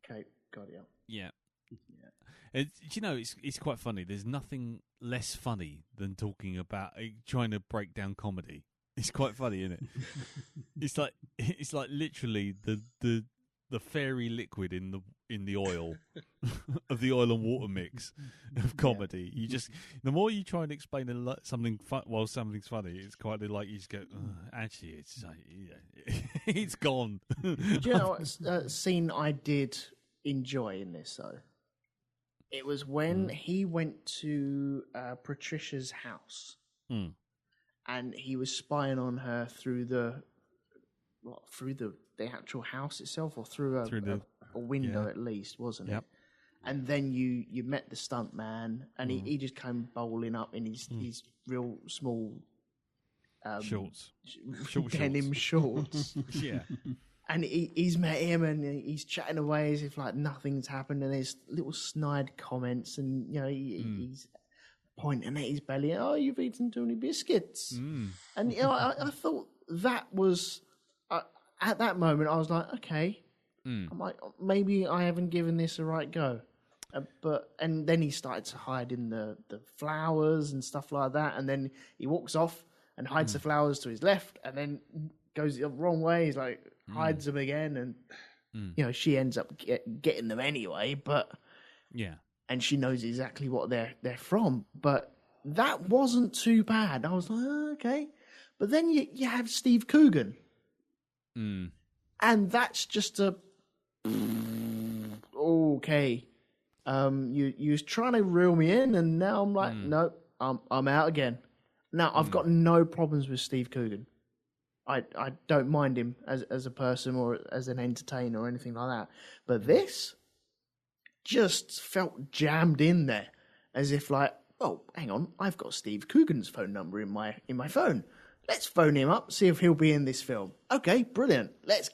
Okay, got it. Yeah. It's quite funny. There's nothing less funny than talking about trying to break down comedy. It's quite funny, isn't it? It's like literally the fairy liquid in the oil of the oil and water mix of comedy. You just, the more you try and explain something while something's funny, it's quite like you just go, actually, it's it's gone. Do you know what scene I did enjoy in this though? It was when he went to Patricia's house, and he was spying on her through the actual house itself, or through a window at least, wasn't it? And then you met the stunt man, and he just came bowling up in his real small shorts, denim shorts. Yeah. And he's met him, and he's chatting away as if like nothing's happened, and there's little snide comments, and he's pointing at his belly. Oh, you've eaten too many biscuits, and I thought that was at that moment I was like, okay, I'm like, maybe I haven't given this a right go, and then he started to hide in the flowers and stuff like that, and then he walks off and hides the flowers to his left, and then goes the wrong way. He's like hides them again, and she ends up getting them anyway. But and she knows exactly what they're from. But that wasn't too bad. I was like, okay. But then you have Steve Coogan, and that's just a okay. You was trying to reel me in, and now I'm like, nope, I'm out again. Now I've got no problems with Steve Coogan. I don't mind him as a person or as an entertainer or anything like that. But this just felt jammed in there, as if like, oh, hang on, I've got Steve Coogan's phone number in my phone. Let's phone him up, see if he'll be in this film. Okay, brilliant. Let's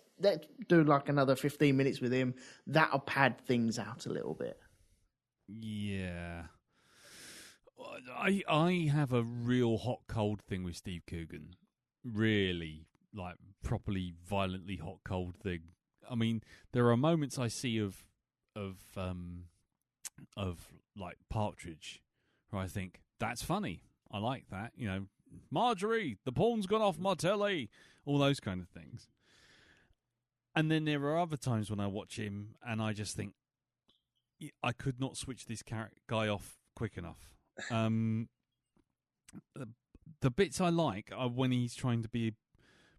do like another 15 minutes with him. That'll pad things out a little bit. Yeah. I have a real hot cold thing with Steve Coogan. Really, like, properly violently hot cold thing. I mean, there are moments I see of like Partridge, where I think that's funny. I like that. You know, Marjorie, the porn's gone off my telly. All those kind of things. And then there are other times when I watch him and I just think, I could not switch this guy off quick enough. The bits I like are when he's trying to be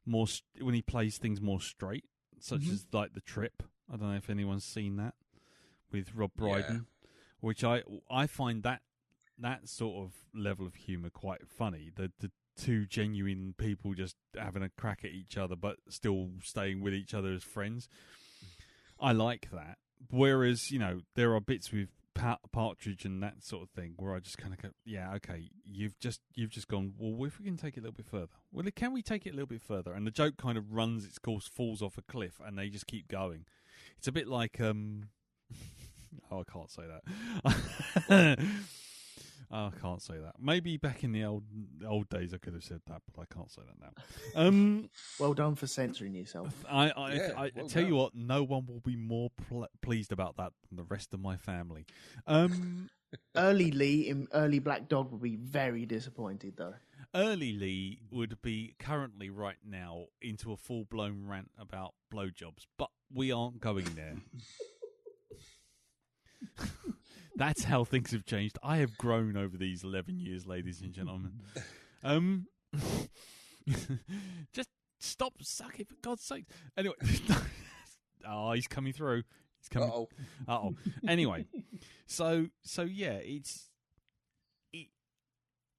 more, when he plays things more straight, such as like The Trip. I don't know if anyone's seen that with Rob Brydon, which I find that sort of level of humour quite funny. The two genuine people just having a crack at each other, but still staying with each other as friends. I like that. Whereas, you know, there are bits with Partridge and that sort of thing where I just kind of go, yeah, okay, you've just gone, well, if we can take it a little bit further. Well, can we take it a little bit further? And the joke kind of runs its course, falls off a cliff, and they just keep going. It's a bit like, oh, I can't say that. I can't say that. Maybe back in the old days I could have said that, but I can't say that now. Well done for censoring yourself. I tell you what, no one will be more pleased about that than the rest of my family. Early Lee in Early Black Dog would be very disappointed, though. Early Lee would be currently right now into a full-blown rant about blowjobs, but we aren't going there. That's how things have changed. I have grown over these 11 years, ladies and gentlemen. Just stop sucking, for God's sake. Anyway. Oh, he's coming through. He's coming. Uh-oh. Anyway. So yeah, it's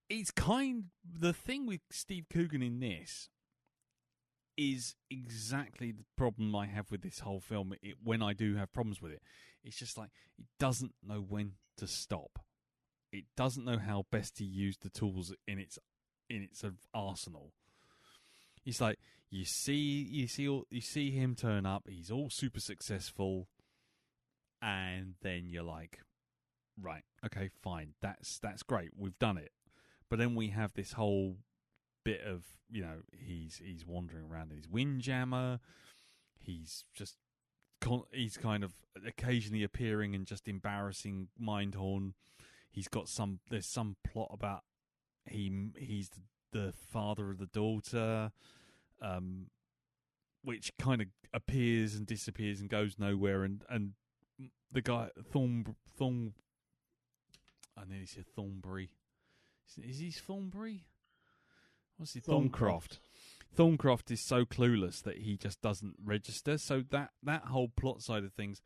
the thing with Steve Coogan in this is exactly the problem I have with this whole film. When I do have problems with it, it's just like it doesn't know when to stop. It doesn't know how best to use the tools in its arsenal. It's like you see him turn up. He's all super successful, and then you're like, right, okay, fine, that's great, we've done it. But then we have this whole bit of, you know, he's wandering around in his windjammer. He's kind of occasionally appearing and just embarrassing Mindhorn. There's some plot about he's the father of the daughter, which kind of appears and disappears and goes nowhere. And the guy I nearly said Thornbury. Is he Thornbury? What's he? Thorncroft. Thorncroft is so clueless that he just doesn't register. So that whole plot side of things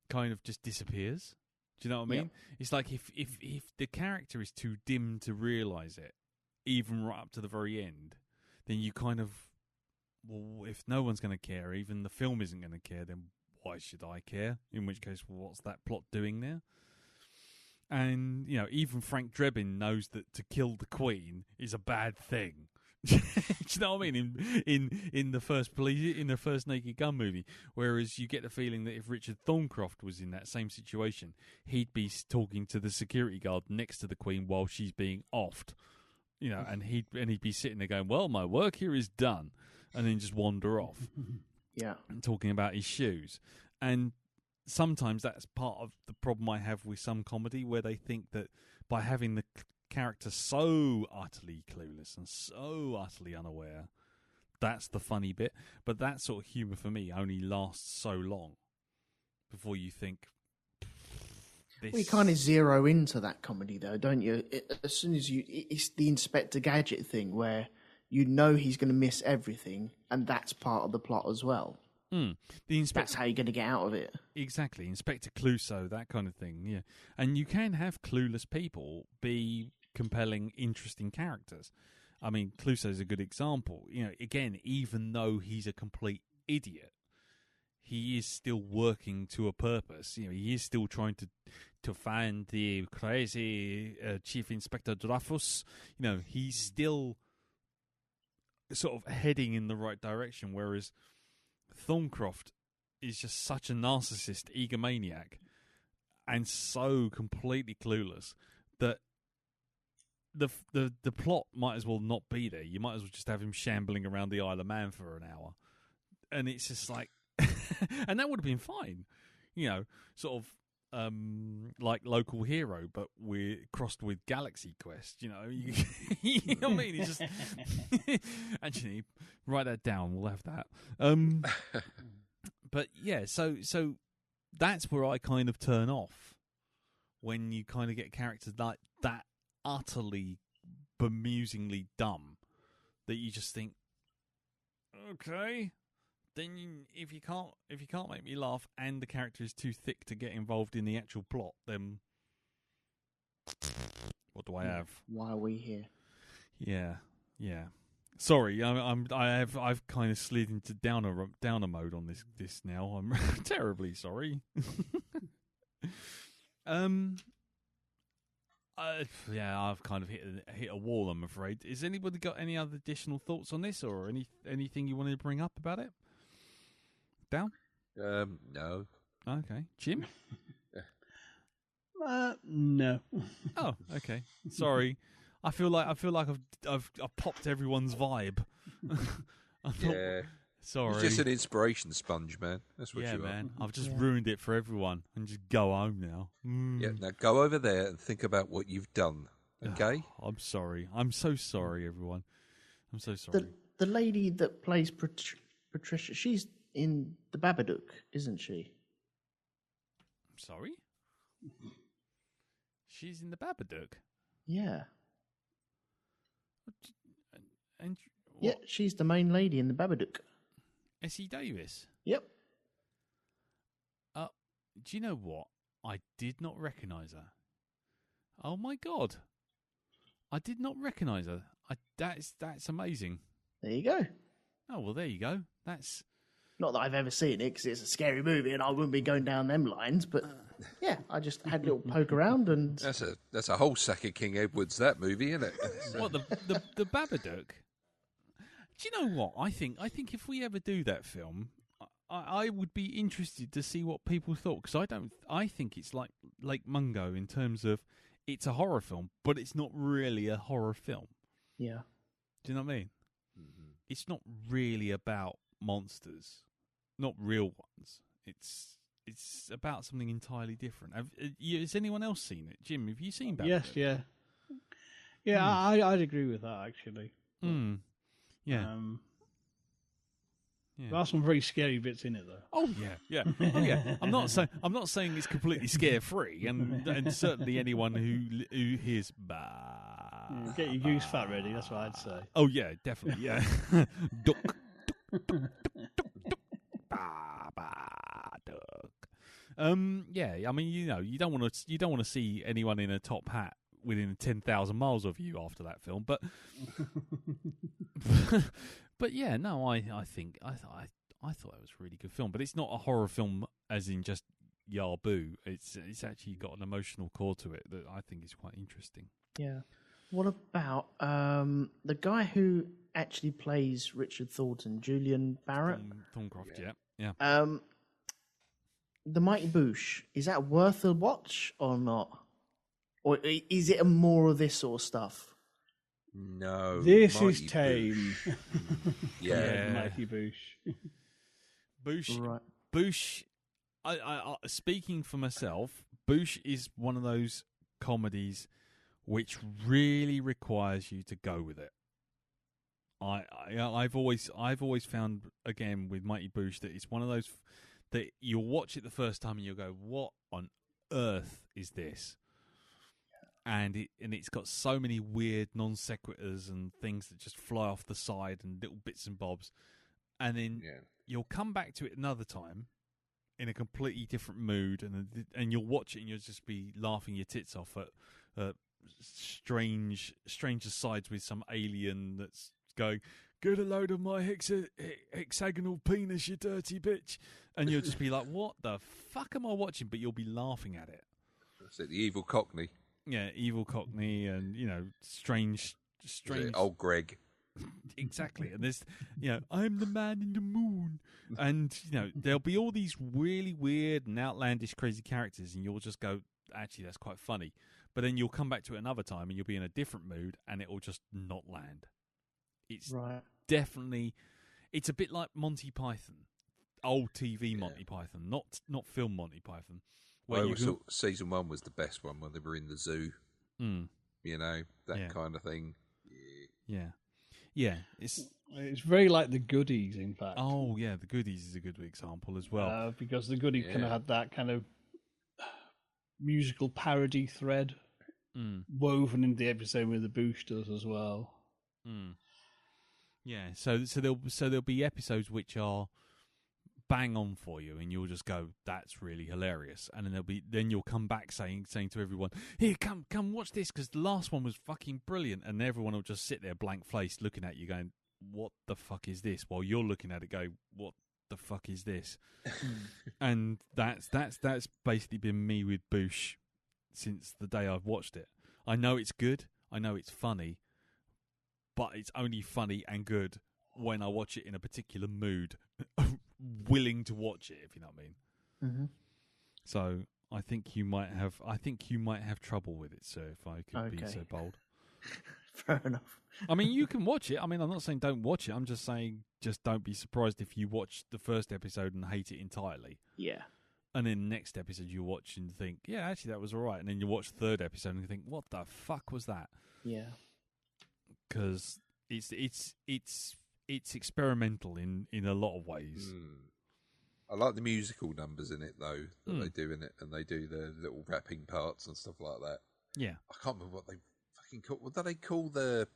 kind of just disappears. Do you know what I mean? Yep. It's like if the character is too dim to realise it, even right up to the very end, then you kind of, well, if no one's going to care, even the film isn't going to care, then why should I care? In which case, well, what's that plot doing there? And, you know, even Frank Drebin knows that to kill the Queen is a bad thing. Do you know what I mean? In the first Naked Gun movie, whereas you get the feeling that if Richard Thorncroft was in that same situation, he'd be talking to the security guard next to the Queen while she's being offed, you know, and he'd be sitting there going, "Well, my work here is done," and then just wander off, and talking about his shoes. And sometimes that's part of the problem I have with some comedy, where they think that by having the character so utterly clueless and so utterly unaware, that's the funny bit. But that sort of humour for me only lasts so long before you think this... Well, you kind of zero into that comedy though, don't you? As soon as it's the Inspector Gadget thing where you know he's going to miss everything, and that's part of the plot as well. That's how you're going to get out of it. Exactly. Inspector Clouseau, that kind of thing, yeah. And you can have clueless people be compelling, interesting characters. I mean, Clouseau's a good example. You know, again, even though he's a complete idiot, he is still working to a purpose. You know, he is still trying to find the crazy Chief Inspector Dreyfus. You know, he's still sort of heading in the right direction, whereas Thorncroft is just such a narcissist egomaniac and so completely clueless that the plot might as well not be there. You might as well just have him shambling around the Isle of Man for an hour. And it's just like, and that would have been fine, sort of like Local Hero, but we're crossed with Galaxy Quest. You know what I mean? It's just actually write that down. We'll have that. But yeah, so that's where I kind of turn off when you kind of get characters like that utterly bemusingly dumb that you just think, okay. Then if you can't make me laugh and the character is too thick to get involved in the actual plot, then what do I have? Why are we here? Yeah. Sorry, I've kind of slid into downer mode on this now. I'm terribly sorry. I've kind of hit a wall, I'm afraid. Has anybody got any other additional thoughts on this, or anything you wanted to bring up about it? Down? No. Okay. Jim? No. Oh, okay. Sorry. I feel like I've popped everyone's vibe. Yeah. Sorry. It's just an inspiration sponge, man. That's what you man. are. I've just ruined it for everyone and just go home now. Yeah, now go over there and think about what you've done, okay? I'm sorry. I'm so sorry, everyone. I'm so sorry. The lady that plays Patricia, she's in the Babadook, isn't she? Sorry? She's in the Babadook? Yeah. And what? Yeah, she's the main lady in the Babadook. Essie Davis? Yep. Do you know what? I did not recognise her. Oh my God. I did not recognise her. That's amazing. There you go. Oh, well, there you go. That's... Not that I've ever seen it, because it's a scary movie and I wouldn't be going down them lines, but yeah, I just had a little poke around and... That's a whole sack of King Edwards, that movie, isn't it? What, the Babadook? Do you know what? I think if we ever do that film, I would be interested to see what people thought, because I think it's like Lake Mungo in terms of it's a horror film, but it's not really a horror film. Yeah. Do you know what I mean? Mm-hmm. It's not really about monsters, not real ones. It's about something entirely different. Has anyone else seen it? Jim, have you seen Babadook? Yes, yeah. Yeah, I'd agree with that, actually. Mm. Yeah. Yeah. There are some very scary bits in it, though. Oh yeah. Oh yeah. I'm not saying it's completely scare free, and certainly anyone who hears bah. Get your goose fat ready. That's what I'd say. Oh yeah, definitely. Yeah. Duck. Yeah. I mean, you don't want to see anyone in a top hat within 10,000 miles of you after that film, but. But yeah, no, I think I thought it was a really good film, but it's not a horror film as in just Yarboo. It's actually got an emotional core to it that I think is quite interesting. Yeah. What about the guy who actually plays Richard Thornton, Julian Barrett? Thorncroft, yeah. The Mighty Boosh, is that worth a watch or not? Or is it more of this sort of stuff? No. This Mighty is tame. Yeah. Mighty Boosh. Boosh. Right. Boosh. I speaking for myself, Boosh is one of those comedies which really requires you to go with it. I've always found, again, with Mighty Boosh, that it's one of those that you'll watch it the first time and you'll go, "What on earth is this?" And it's got so many weird non sequiturs and things that just fly off the side and little bits and bobs, and then you'll come back to it another time in a completely different mood, and you'll watch it and you'll just be laughing your tits off at strange asides with some alien that's going, "Get a load of my hexagonal penis, you dirty bitch," and you'll just be like, "What the fuck am I watching?" But you'll be laughing at it. That's it, the evil Cockney. Yeah, evil Cockney, and strange. Old Greg. Exactly, and there's, I'm the man in the moon, and there'll be all these really weird and outlandish, crazy characters, and you'll just go, actually, that's quite funny. But then you'll come back to it another time, and you'll be in a different mood, and it'll just not land. It's right. Definitely, it's a bit like Monty Python. old TV Monty Python, not film Monty Python. I always thought season 1 was the best one when they were in the zoo. Mm. You know, that kind of thing. Yeah. It's very like the Goodies, in fact. Oh yeah, the Goodies is a good example as well. Because the Goodies kind of had that kind of musical parody thread woven into the episode with the boosters as well. Yeah, so there'll be episodes which are bang on for you, and you'll just go, "That's really hilarious," and then you'll come back saying to everyone, "Here, come watch this," because the last one was fucking brilliant, and everyone will just sit there blank faced looking at you, going, "What the fuck is this?" While you're looking at it, going, "What the fuck is this?" And that's basically been me with Boosh since the day I've watched it. I know it's good, I know it's funny, but it's only funny and good when I watch it in a particular mood, willing to watch it, if you know what I mean. Mm-hmm. So I think you might have trouble with it, sir, if I could be so bold. Fair enough. I mean, you can watch it. I mean, I'm not saying don't watch it. I'm just saying just don't be surprised if you watch the first episode and hate it entirely. Yeah. And then the next episode you watch and think, yeah, actually that was all right. And then you watch the third episode and you think, what the fuck was that? Yeah. Because it's experimental in a lot of ways. I like the musical numbers in it though that they do in it, and they do the little rapping parts and stuff like that. Yeah, I can't remember what they fucking call. What do they call the?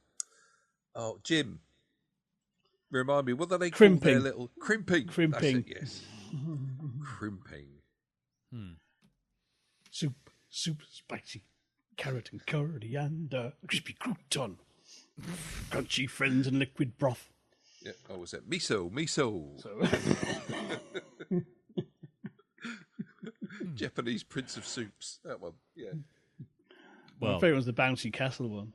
Oh, Jim. Remind me. What do they call their little crimping? Crimping. That's it, yes. Crimping. Soup spicy, carrot and coriander, crispy crouton, crunchy friends and liquid broth. Yeah, what was it? Miso. Japanese Prince of Soups. That one, yeah. Well, my favourite was the bouncy castle one.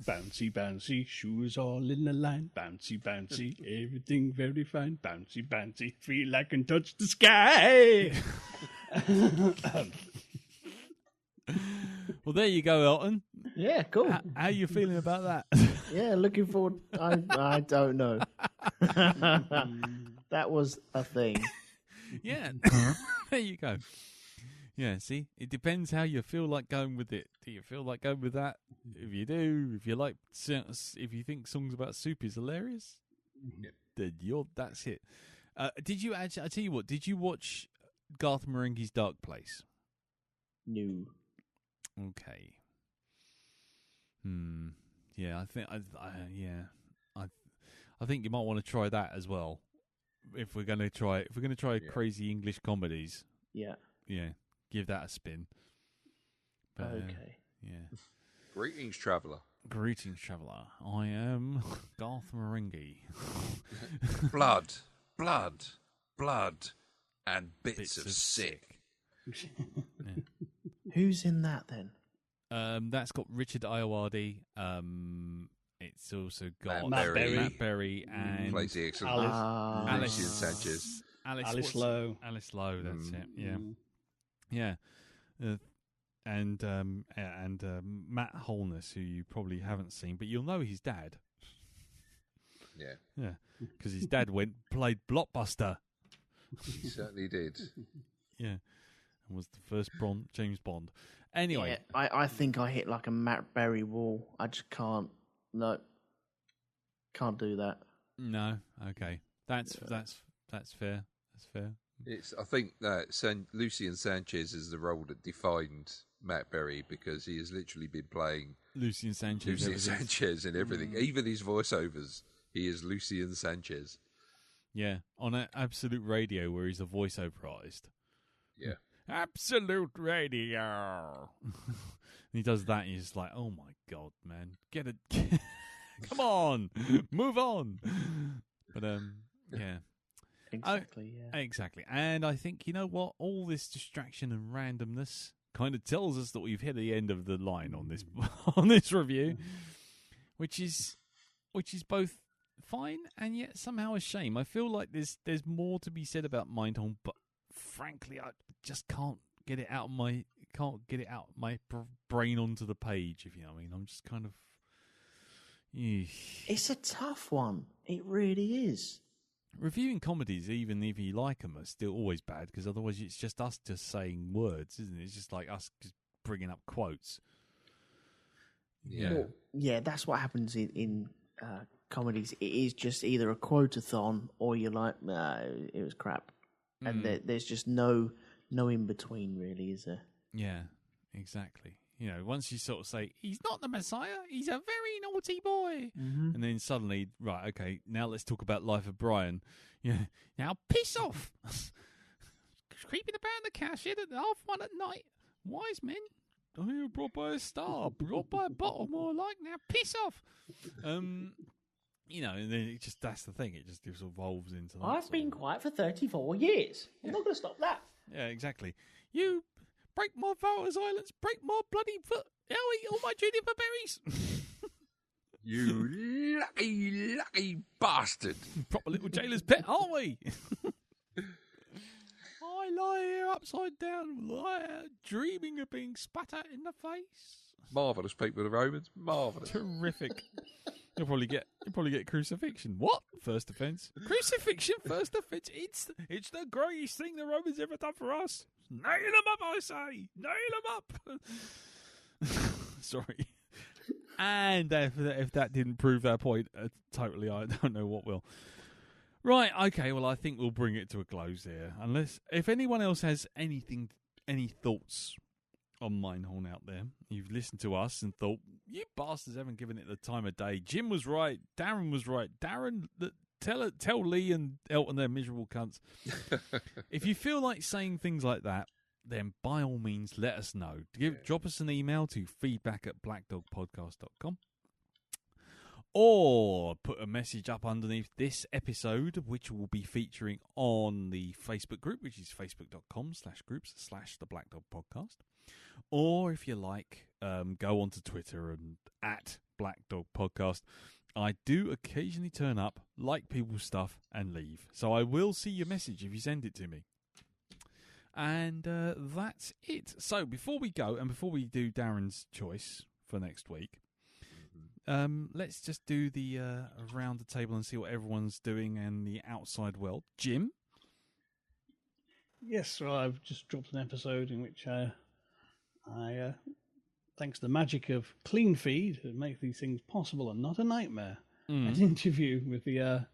Bouncy, bouncy, shoes all in a line. Bouncy, bouncy, everything very fine. Bouncy, bouncy, feel I can touch the sky. Well, there you go, Elton. Yeah, cool. How are you feeling about that? Yeah, looking forward. I don't know. That was a thing. Yeah, there you go. Yeah, see, it depends how you feel like going with it. Do you feel like going with that? If you do, if you think songs about soup is hilarious, then that's it. Did you actually? I tell you what. Did you watch Garth Marenghi's Dark Place? No. Okay. Yeah, I think you might want to try that as well. If we're going to try crazy English comedies. Yeah. Yeah. Give that a spin. But, okay. Yeah. Greetings, traveller. I am Garth Marenghi. Blood, and bits of sick. Yeah. Who's in that then? That's got Richard Ayoade. It's also got Matt Berry and plays the excellent Alice Sanchez. Alice Lowe. Alice Lowe. That's it. Yeah. Yeah, and Matt Holness, who you probably haven't seen, but you'll know his dad. Yeah, because his dad played Blockbuster. He certainly did. Yeah, and was the first James Bond. Anyway, yeah, I think I hit like a Matt Berry wall. I just can't. No, can't do that. No, okay, that's fair. That's fair. I think that Lucien Sanchez is the role that defined Matt Berry, because he has literally been playing Lucien Sanchez in everything. Even his voiceovers, he is Lucien Sanchez. Yeah, on Absolute Radio, where he's a voiceover artist. Yeah. Absolute Radio. He does that, and he's just like, oh my God, man. Get it. Come on. Move on. But, yeah. Exactly. And I think, you know what? All this distraction and randomness kind of tells us that we've hit the end of the line on this review, which is both fine and yet somehow a shame. I feel like there's more to be said about Mindhorn, but frankly, I just can't get it out of my brain onto the page, if you know what I mean. I'm just kind of. It's a tough one. It really is. reviewing comedies, even if you like them, are still always bad because otherwise it's just us just saying words, isn't it? It's just like us just bringing up quotes. Yeah. Well, yeah, that's what happens in comedies. It is just either a quote-a-thon or you're like, nah, it was crap. And there's just no in between, really, is there? Yeah, exactly. You know, once you sort of say, he's not the Messiah, he's a very naughty boy. Mm-hmm. And then suddenly, right, okay, now let's talk about Life of Brian. Yeah, now piss off. Creeping about the cashier at 1:30 at night. Wise men. Oh, you're brought by a star, brought by a bottle, more like, now piss off. You know, and then that's the thing, it just evolves into that. I've been quiet for 34 years. I'm not going to stop that. Yeah, exactly. You break my Valor's Islands, break my bloody foot. I'll eat all my juniper berries. You lucky bastard. Proper little jailer's pet, aren't we? I lie here upside down, dreaming of being spat at in the face. Marvellous people, the Romans. Marvellous. Terrific. You'll probably get crucifixion. What? First offence? Crucifixion, first offence. It's the greatest thing the Romans ever done for us. Nail them up, I say. Nail them up. Sorry. And if that didn't prove that point, totally, I don't know what will. Right, okay, well, I think we'll bring it to a close here. Unless, if anyone else has any thoughts on Mindhorn out there, you've listened to us and thought, you bastards haven't given it the time of day. Jim was right. Darren was right. Darren, tell Lee and Elton they're miserable cunts. If you feel like saying things like that, then by all means, let us know. Drop us an email to feedback@blackdogpodcast.com. Or put a message up underneath this episode, which will be featuring on the Facebook group, which is facebook.com/groups/the Black Dog Podcast. Or if you like, go onto Twitter and @Black Dog Podcast. I do occasionally turn up, like people's stuff, and leave. So I will see your message if you send it to me. And that's it. So before we go, and before we do Darren's choice for next week, let's just do the around the table and see what everyone's doing in the outside world. Jim? Yes, well, I've just dropped an episode in which I thanks to the magic of Clean Feed, that make these things possible and not a nightmare, an interview with the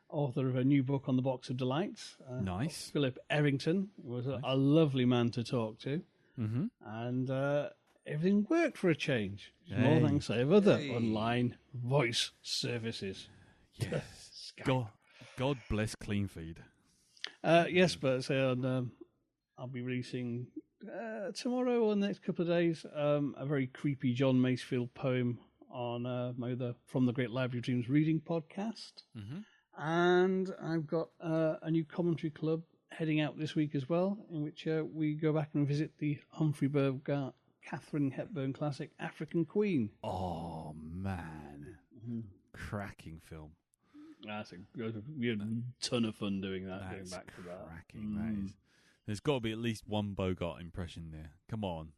author of a new book on the Box of Delights. Nice. Philip Errington was a lovely man to talk to. Mm-hmm. And everything worked for a change. More thanks to other online voice services. Yes. God bless Clean Feed. Yes, but I'll be releasing tomorrow or the next couple of days a very creepy John Masefield poem on From the Great Library of Dreams reading podcast. Mm-hmm. And I've got a new commentary club heading out this week as well, in which we go back and visit the Humphrey Bogart, Catherine Hepburn classic African Queen. Oh, man. Mm-hmm. Cracking film. We had a ton of fun doing that, going That's back to that. Cracking, that is. There's got to be at least one Bogart impression there. Come on.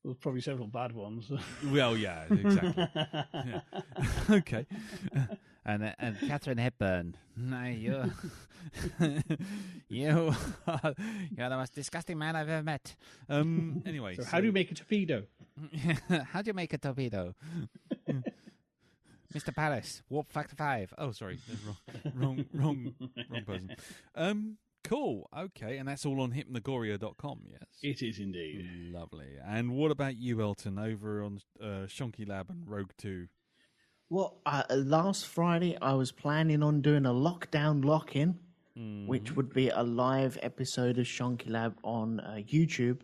Well, probably several bad ones. Well, yeah, exactly. Yeah. Okay. And Catherine Hepburn. No, you're the most disgusting man I've ever met. Anyway, so how do you make a torpedo? How do you make a torpedo? Mr. Paris, warp factor 5. Oh, sorry, wrong person. Cool. Okay, and that's all on hypnagoria.com. Yes, it is indeed. Lovely. And what about you, Elton, over on Shonky Lab and Rogue 2? Well, last Friday I was planning on doing a lockdown lock-in, which would be a live episode of Shonky Lab on YouTube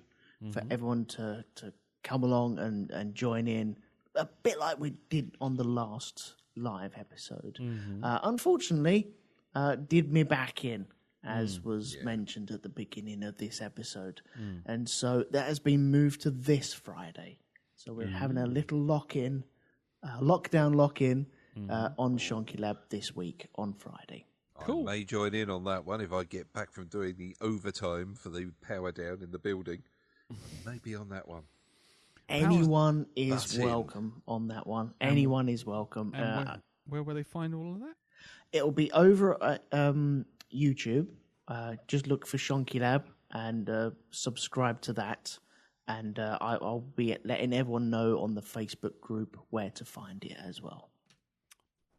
for everyone to come along and join in, a bit like we did on the last live episode. Unfortunately, did me back in, as was mentioned at the beginning of this episode. And so that has been moved to this Friday. So we're having a little lockdown lock-in on Shonky Lab this week on Friday. Cool. I may join in on that one if I get back from doing the overtime for the power down in the building. Maybe on that one. Anyone is welcome on that one. Anyone is welcome. Where will they find all of that? It'll be over at YouTube. Just look for Shonky Lab and subscribe to that. And I'll be letting everyone know on the Facebook group where to find it as well.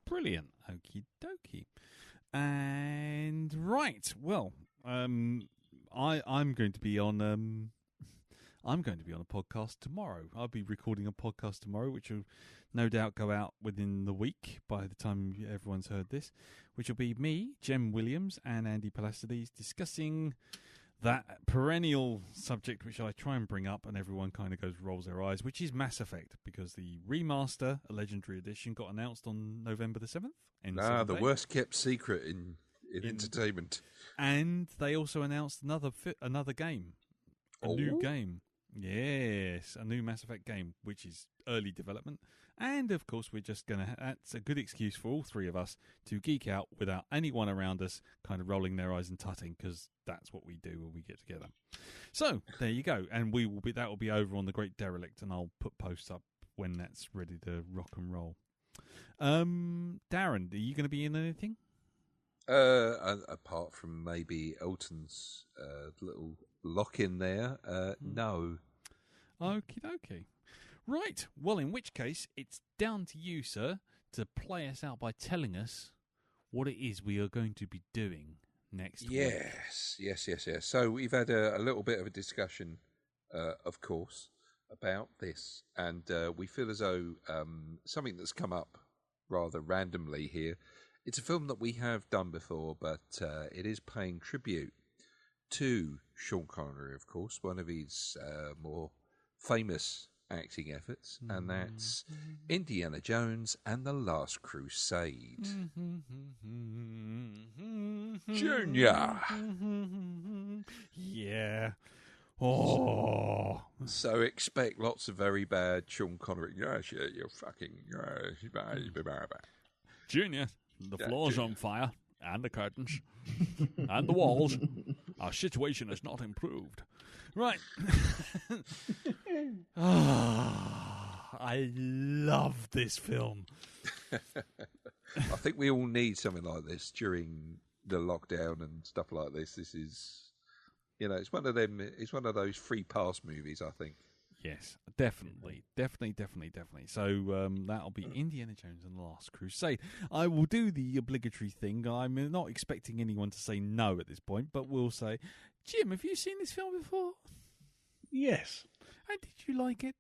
Brilliant. Okie dokie. And right, well, I'm going to be on a podcast tomorrow. I'll be recording a podcast tomorrow, which will no doubt go out within the week by the time everyone's heard this, which will be me, Jem Williams, and Andy Palacides discussing that perennial subject which I try and bring up and everyone kind of rolls their eyes, which is Mass Effect, because the remaster, a Legendary Edition, got announced on November the 7th. The worst kept secret in entertainment. And they also announced another game, a new game. Yes, a new Mass Effect game, which is early development. And, of course, we're just going to... That's a good excuse for all three of us to geek out without anyone around us kind of rolling their eyes and tutting, because that's what we do when we get together. So, there you go. And that will be over on The Great Derelict, and I'll put posts up when that's ready to rock and roll. Darren, are you going to be in anything? Apart from maybe Elton's little lock-in there, no. Okie dokie. Right, well, in which case, it's down to you, sir, to play us out by telling us what it is we are going to be doing next week. Yes. So we've had a little bit of a discussion, of course, about this, and we feel as though something that's come up rather randomly here, it's a film that we have done before, but it is paying tribute to Sean Connery, of course, one of his more famous acting efforts, and that's Indiana Jones and the Last Crusade. Junior. Yeah. Oh. So expect lots of very bad Sean Connery. Yes, you're fucking... Junior, the floor's on fire, and the curtains, and the walls. Our situation has not improved. Right. I love this film. I think we all need something like this during the lockdown and stuff like this. This is, it's one of them. It's one of those free pass movies, I think. Yes, definitely. So that'll be Indiana Jones and the Last Crusade. I will do the obligatory thing. I'm not expecting anyone to say no at this point, but we'll say, Jim, have you seen this film before? Yes. And did you like it?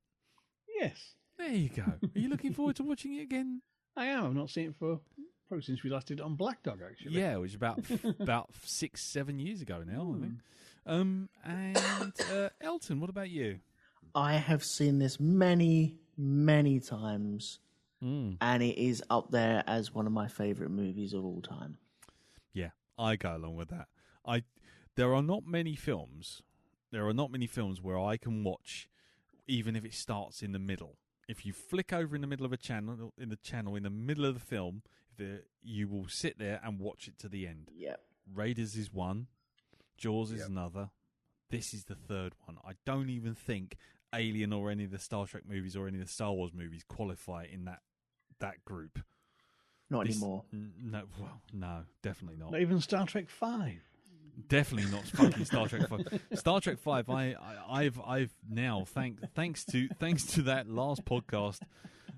Yes. There you go. Are you looking forward to watching it again? I am. I've not seen it for probably since we last did it on Black Dog, actually. Yeah, it was about 6-7 years ago now, I think. And Elton, what about you? I have seen this many, many times, and it is up there as one of my favourite movies of all time. Yeah, I go along with that. There are not many films where I can watch, even if it starts in the middle. If you flick over in the middle of in the middle of the film, you will sit there and watch it to the end. Yep. Raiders is one, Jaws is another. This is the third one. I don't even think Alien or any of the Star Trek movies or any of the Star Wars movies qualify in that group. Not anymore. No, definitely not. Not even Star Trek 5. Definitely not fucking Star Trek 5. Star Trek 5. I've now thanks to that last podcast,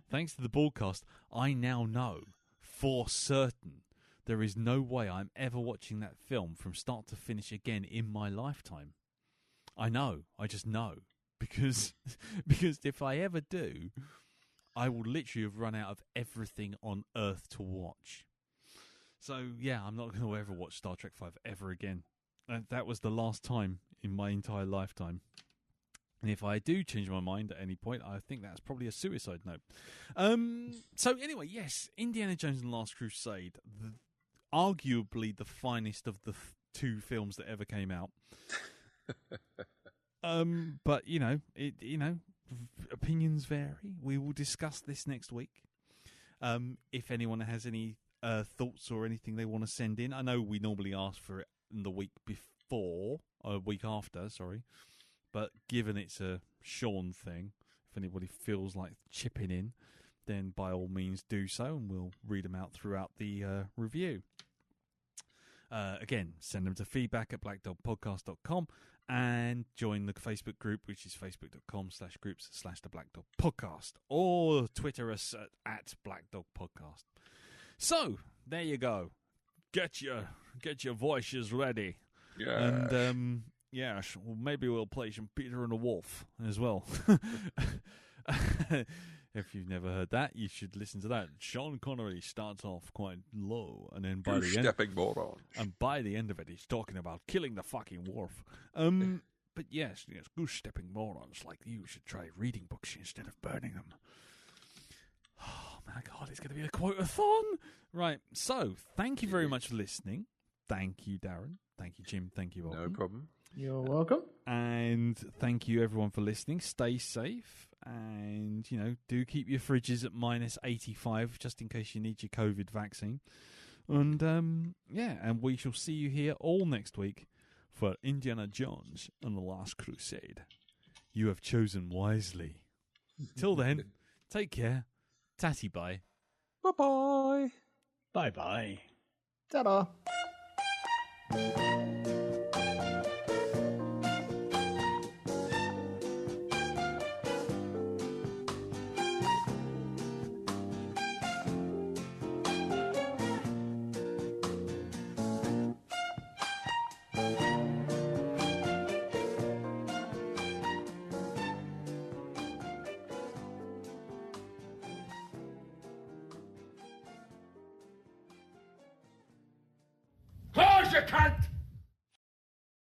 thanks to the broadcast, I now know for certain there is no way I'm ever watching that film from start to finish again in my lifetime. I know. I just know because if I ever do, I will literally have run out of everything on earth to watch. So, yeah, I'm not going to ever watch Star Trek 5 ever again. That was the last time in my entire lifetime. And if I do change my mind at any point, I think that's probably a suicide note. So, anyway, yes, Indiana Jones and the Last Crusade, arguably the finest of the two films that ever came out. But, opinions vary. We will discuss this next week. If anyone has any thoughts or anything they want to send in. I know we normally ask for it in the week before, or week after, sorry. But given it's a Sean thing, if anybody feels like chipping in, then by all means do so, and we'll read them out throughout the review. Again, send them to feedback@blackdogpodcast.com and join the Facebook group, which is facebook.com/groups/theblackdogpodcast, or Twitter us at blackdogpodcast. So there you go. Get your voices ready. Yeah. And yes, well, maybe we'll play some Peter and the Wolf as well. If you've never heard that, you should listen to that. Sean Connery starts off quite low, and then by the end of it, he's talking about killing the fucking wolf. But yes, goose-stepping morons like you should try reading books instead of burning them. Oh my God, it's going to be a quote-a-thon. Right, so thank you very much for listening. Thank you, Darren. Thank you, Jim. Thank you, Elton. No problem. You're welcome. And thank you, everyone, for listening. Stay safe. And, do keep your fridges at -85 just in case you need your COVID vaccine. And, and we shall see you here all next week for Indiana Jones and the Last Crusade. You have chosen wisely. Till then, take care. Tatty bye. Bye-bye. Bye-bye. Ta-da. Close your cunt!